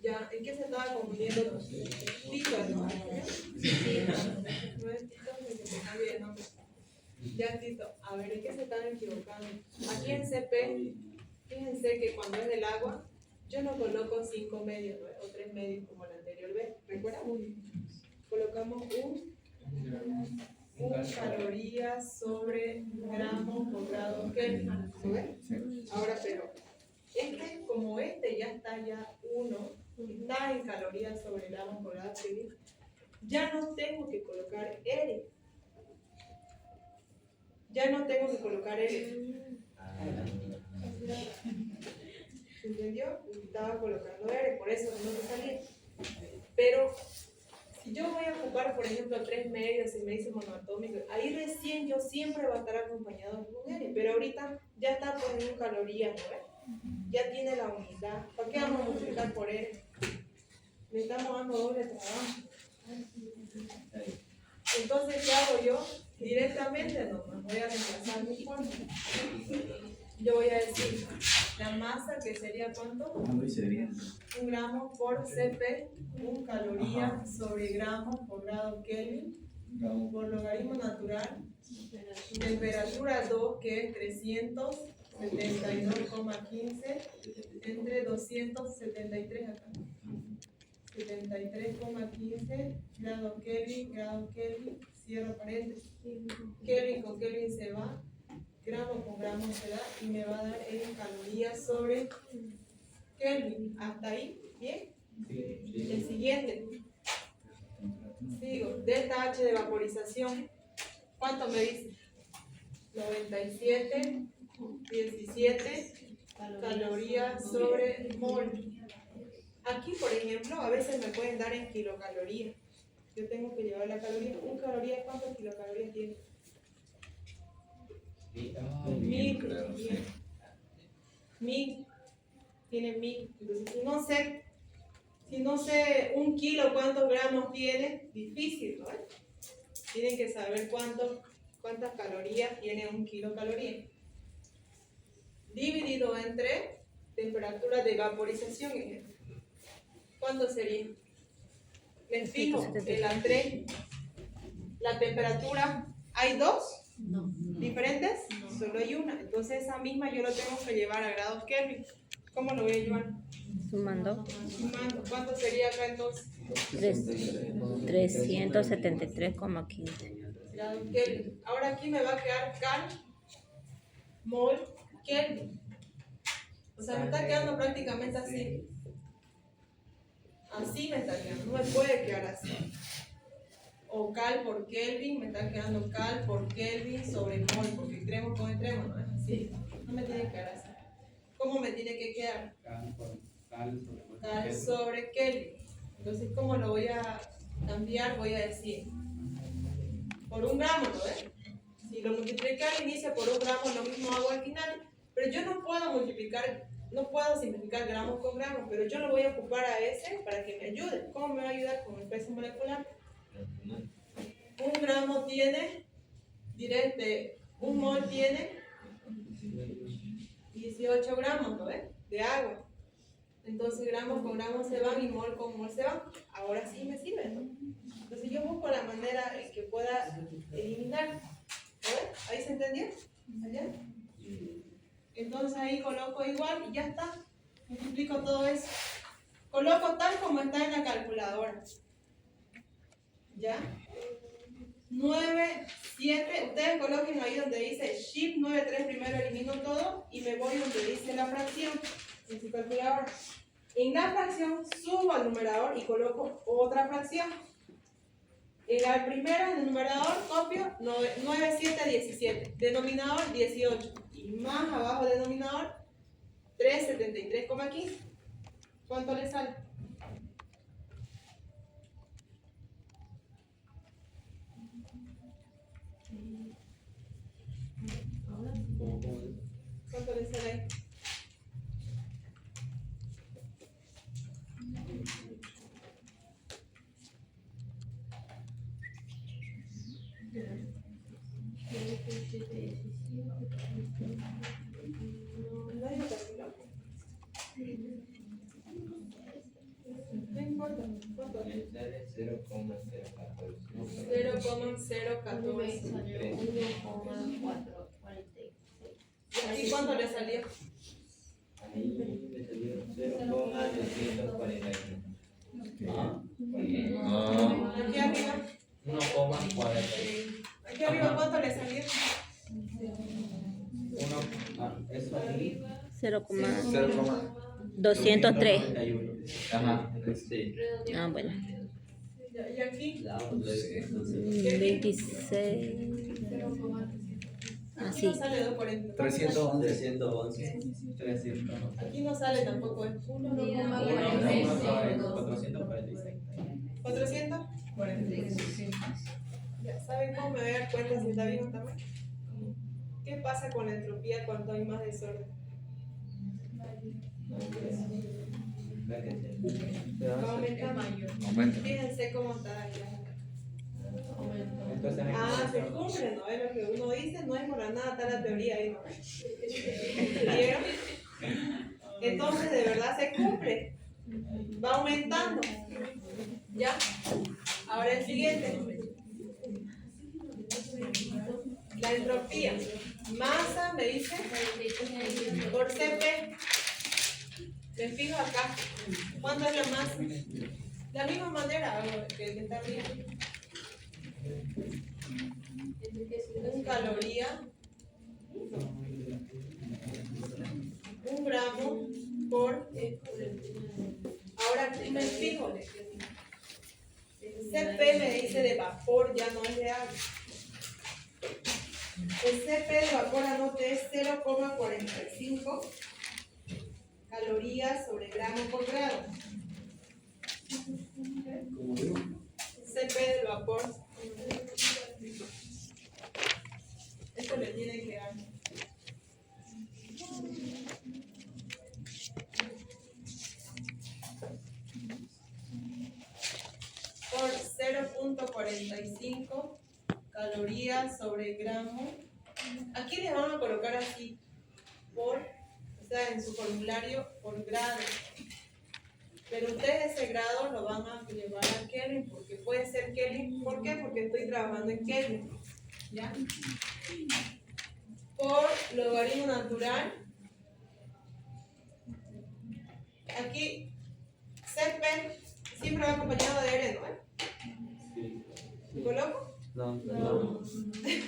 ya, ¿en qué se estaba confundiendo? Tito, ¿no? No es Tito, que se cambie de nombre. Ya, Tito, a ver, ¿en qué se están equivocando? Aquí en CP, fíjense que cuando es del agua, yo no coloco 5 medios, ¿no? O 3 medios como el anterior vez. ¿Recuerdan? Colocamos un calorías sobre gramos por grado Kelvin. ¿Lo ven?
Sí.
Ahora, pero como ya está ya 1, está en calorías sobre gramos por grado Kelvin, ya no tengo que colocar R. ¿Entendió? Estaba colocando R, por eso no me salía. Pero si yo voy a ocupar, por ejemplo, 3 medios y me dice monoatómico, ahí recién yo siempre va a estar acompañado con R, pero ahorita ya está poniendo calorías, ¿no ves? Ya tiene la unidad. ¿Para qué vamos a multiplicar por R? Le estamos dando doble trabajo. Entonces, ¿qué hago yo? Directamente nomás voy a reemplazar mi forma. Yo voy a decir la masa, que sería ¿cuánto?
1
gramo por CP, 1 caloría sobre gramos por grado Kelvin, por logaritmo natural, temperatura 2, que es 372,15 entre 273 acá. 73,15 grado Kelvin, cierro paréntesis. Kelvin con Kelvin se va, gramo con gramo se da y me va a dar en calorías sobre Kelvin. ¿Hasta ahí? ¿Bien? El siguiente. Sigo. Delta H de vaporización. ¿Cuánto me dice? 97,17 calorías sobre mol. Aquí, por ejemplo, a veces me pueden dar en kilocalorías. Yo tengo que llevar la caloría. ¿Un caloría cuántas kilocalorías tiene? 1000. 1000. Tiene 1000. Entonces, si no sé 1 kilo cuántos gramos tiene, difícil, ¿no? Tienen que saber cuántas calorías tiene 1 kilocaloría. Dividido entre temperatura de vaporización. ¿Cuánto sería? Les fijo, el A3, la temperatura, ¿hay dos diferentes? Solo hay una. Entonces esa misma yo lo tengo que llevar a grados Kelvin. ¿Cómo lo voy a llevar?
Sumando
Sumando. ¿Cuánto sería acá entonces?
373,15.
Grados Kelvin. Ahora aquí me va a quedar cal, mol, Kelvin. O sea, me está quedando prácticamente así. Así me está quedando, no me puede quedar así. O cal por Kelvin, me está quedando cal por Kelvin sobre mol, porque extremo con extremo, no es así. No me tiene que quedar así. ¿Cómo me tiene que quedar? Cal sobre Kelvin. Entonces, ¿cómo lo voy a cambiar? Voy a decir por un gramo, ¿no ves? Si lo multipliqué al inicio por un gramo, lo mismo hago al final. Pero yo no puedo multiplicar, no puedo simplificar gramos con gramos, pero yo lo voy a ocupar a ese para que me ayude. ¿Cómo me va a ayudar con el peso molecular? Un gramo tiene, diré, un mol tiene 18 gramos, ¿no ves? De agua. Entonces gramos con gramos se van y mol con mol se van. Ahora sí me sirve, ¿no? Entonces yo busco la manera en que pueda eliminar. ¿Ves? ¿Ahí se entendió? ¿Allá? Entonces ahí coloco igual y ya está. Multiplico todo eso. Coloco tal como está en la calculadora. ¿Ya? 9, 7, ustedes coloquen ahí donde dice Shift 93, primero elimino todo y me voy donde dice la fracción en su calculadora. En la fracción subo al numerador y coloco otra fracción. En la primera, en el numerador, copio 9, 7, 17. Denominador 18. Y más abajo del denominador 373,15. ¿Cuánto le sale? ¿Cuánto le sale ahí? No importa. ¿Cuánto? 0,014. ¿Y aquí cuánto le salió?
Ahí me salió 0,241.
Aquí arriba.
1,40.
Aquí arriba, ¿cuánto le salió?
Eso aquí.
0,203.
41. Ajá, sí.
Ah, bueno.
Y aquí.
26.
Aquí
Así.
no sale 240.
311. 311.
Aquí no sale tampoco. Es
446.
400. Ya saben cómo me voy a dar cuenta si está bien o está mal. ¿Qué pasa con la entropía cuando hay más desorden? Va aumentando.
Aumenta.
Fíjense cómo está ahí.
Entonces,
Se cumple, ¿no? Es lo que uno dice, no es por nada, está la teoría ahí, ¿no? ¿Vieron? Entonces, de verdad se cumple. Va aumentando. ¿Ya? Ahora el siguiente. La entropía. Masa, me dice, por CP. Me fijo acá. ¿Cuánto es la masa? De la misma manera que está arriba. Un caloría, 1 gramo por. Ahora aquí me fijo. CP me dice de vapor, ya no es de agua. El CP de vapor, anote, es 0,45 calorías sobre gramo por grado. CP del vapor. Esto le tiene que dar. Por 0,45 calorías sobre gramo. Aquí les van a colocar así. Por, o sea, en su formulario por grado. Pero ustedes ese grado lo van a llevar a Kelvin, porque puede ser Kelvin. ¿Por qué? Porque estoy trabajando en Kelvin. ¿Ya? Por logaritmo natural. Aquí, CP siempre va acompañado de R, ¿no? ¿Me coloco?
No. Sí.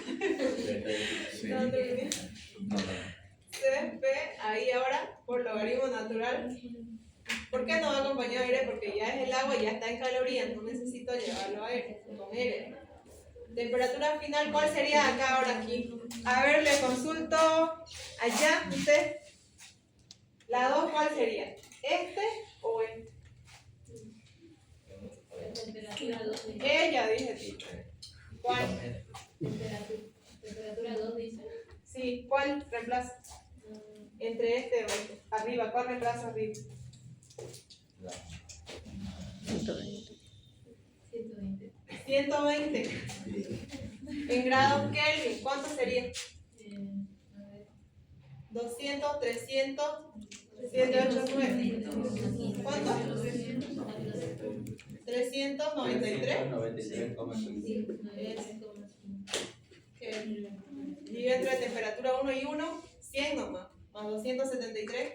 No, CP, ahí ahora, por logaritmo natural. ¿Por qué no va acompañado de R? Porque ya es el agua, ya está en calorías, no necesito llevarlo a R, con R. Temperatura final, ¿cuál sería acá ahora aquí? A ver, le consulto allá, usted. La 2, ¿cuál sería? ¿Este o este?
Temperatura 2.
Ella, dije sí. ¿Cuál?
Temperatura 2 dice.
Sí, ¿cuál reemplaza? Entre este o este. Arriba, ¿cuál reemplaza arriba?
120.
120.
120. En grados Kelvin, ¿cuánto sería?
A ver.
200, 300, 789. ¿Cuánto? 393.
93,5.
Divide entre temperatura 1 y 1, 100 nomás, más 273.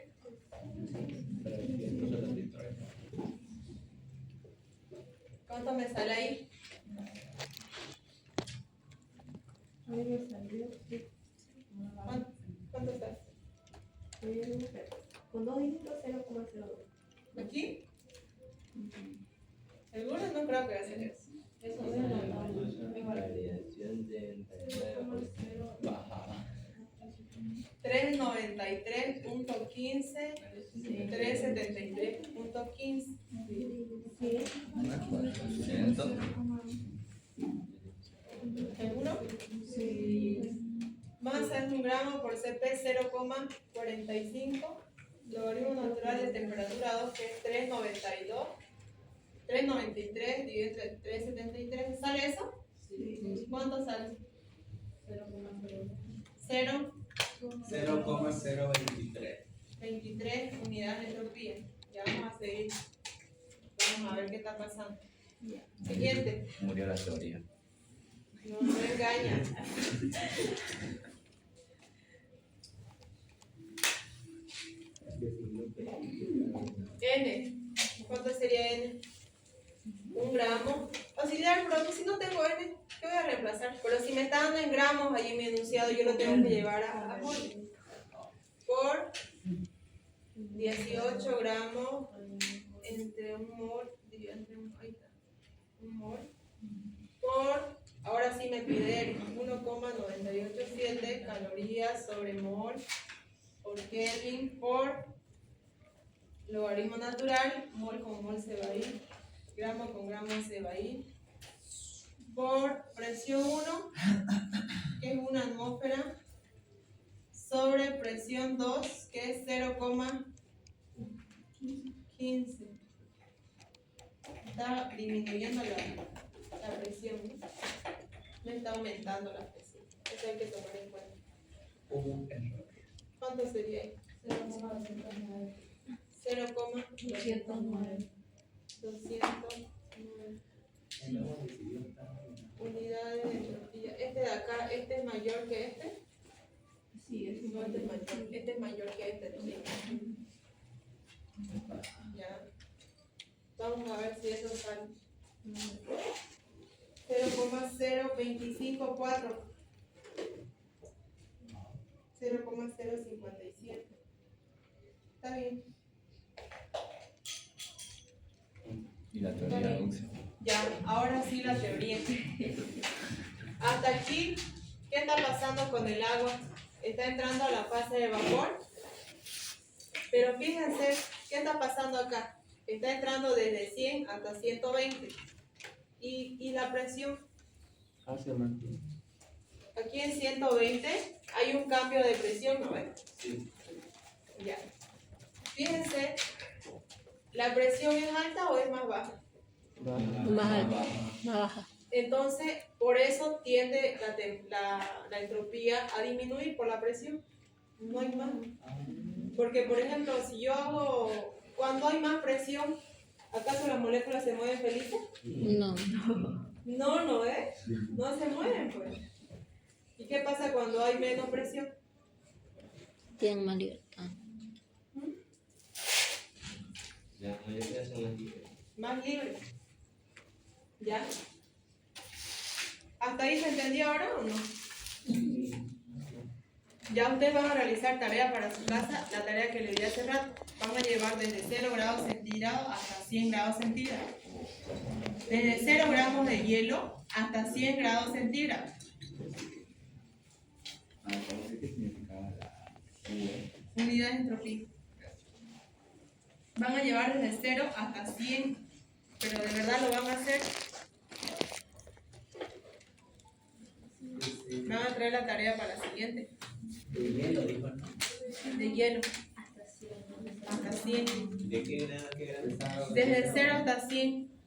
¿Cuánto me sale ahí? ¿Cuánto está?
Con 2 dígitos 0,02.
¿Aquí? Algunos no creo que hacen eso.
Eso es la
Baja.
393.15, 373.15. ¿Seguro? Sí. Masa es 1 gramo por CP 0,45. Logaritmo natural de temperatura 2, que es 392. 393 dividido entre 373. ¿Sale eso?
Sí.
¿Cuánto sale?
0,0.
0.
0,023.
23 unidades de entropía. Ya vamos a seguir. Vamos a ver qué está pasando. Siguiente.
Murió la teoría.
No engaña. N. ¿Cuánto sería N? 1 gramo. Auxiliar, pero si no tengo N, ¿qué voy a reemplazar? Pero si me está dando en gramos ahí en mi enunciado, yo lo tengo que llevar a mol. Por 18 gramos entre 1 mol, dividido entre ahí está, 1 mol, por, ahora sí me pide 1,987 calorías sobre mol por Kelvin por logaritmo natural, mol con mol se va a ir, gramo con gramo se va a ir, por presión 1, que es 1 atmósfera, sobre presión 2, que es 0,15. Está disminuyendo la presión, no está aumentando la presión. Eso hay que tomar en cuenta. ¿Cuánto sería ahí?
0,209.
0,209 unidades de entropía. Este de acá, ¿este es mayor que este?
Sí, es
No, este es mayor que este, ¿no? Ya. Vamos a ver si eso sale. 0,0254. 0,057. Está bien.
Y la teoría dulce.
Ya, ahora sí la teoría. Hasta aquí, ¿qué está pasando con el agua? Está entrando a la fase de vapor. Pero fíjense, ¿qué está pasando acá? Está entrando desde 100 hasta 120. Y la presión. Aquí en 120 hay un cambio de presión, ¿no ven?
Sí.
Ya. Fíjense, ¿la presión es alta o es más baja?
Más alta, más baja.
Entonces, por eso tiende la entropía a disminuir por la presión. No hay más. Porque, por ejemplo, si yo hago, cuando hay más presión, ¿acaso las moléculas se mueven felices?
No.
No, no es. No se mueven, pues. ¿Y qué pasa cuando hay menos presión?
Tienen más libertad.
La mayoría son las libres.
Más libre. ¿Ya? ¿Hasta ahí se entendió ahora o no? Ya ustedes van a realizar tarea para su casa, la tarea que le di hace rato. Van a llevar desde 0 grados centígrados hasta 100 grados centígrados. Desde 0 gramos de hielo hasta 100 grados centígrados.
¿Qué significaba la
Unidad de entropía. Van a llevar desde 0 hasta 100, pero de verdad lo van a hacer. Van a traer la tarea para la siguiente.
De hielo, dijo, ¿no?
De hielo. Hasta 100.
¿De qué grado a qué grado?
Desde 0 hasta 100.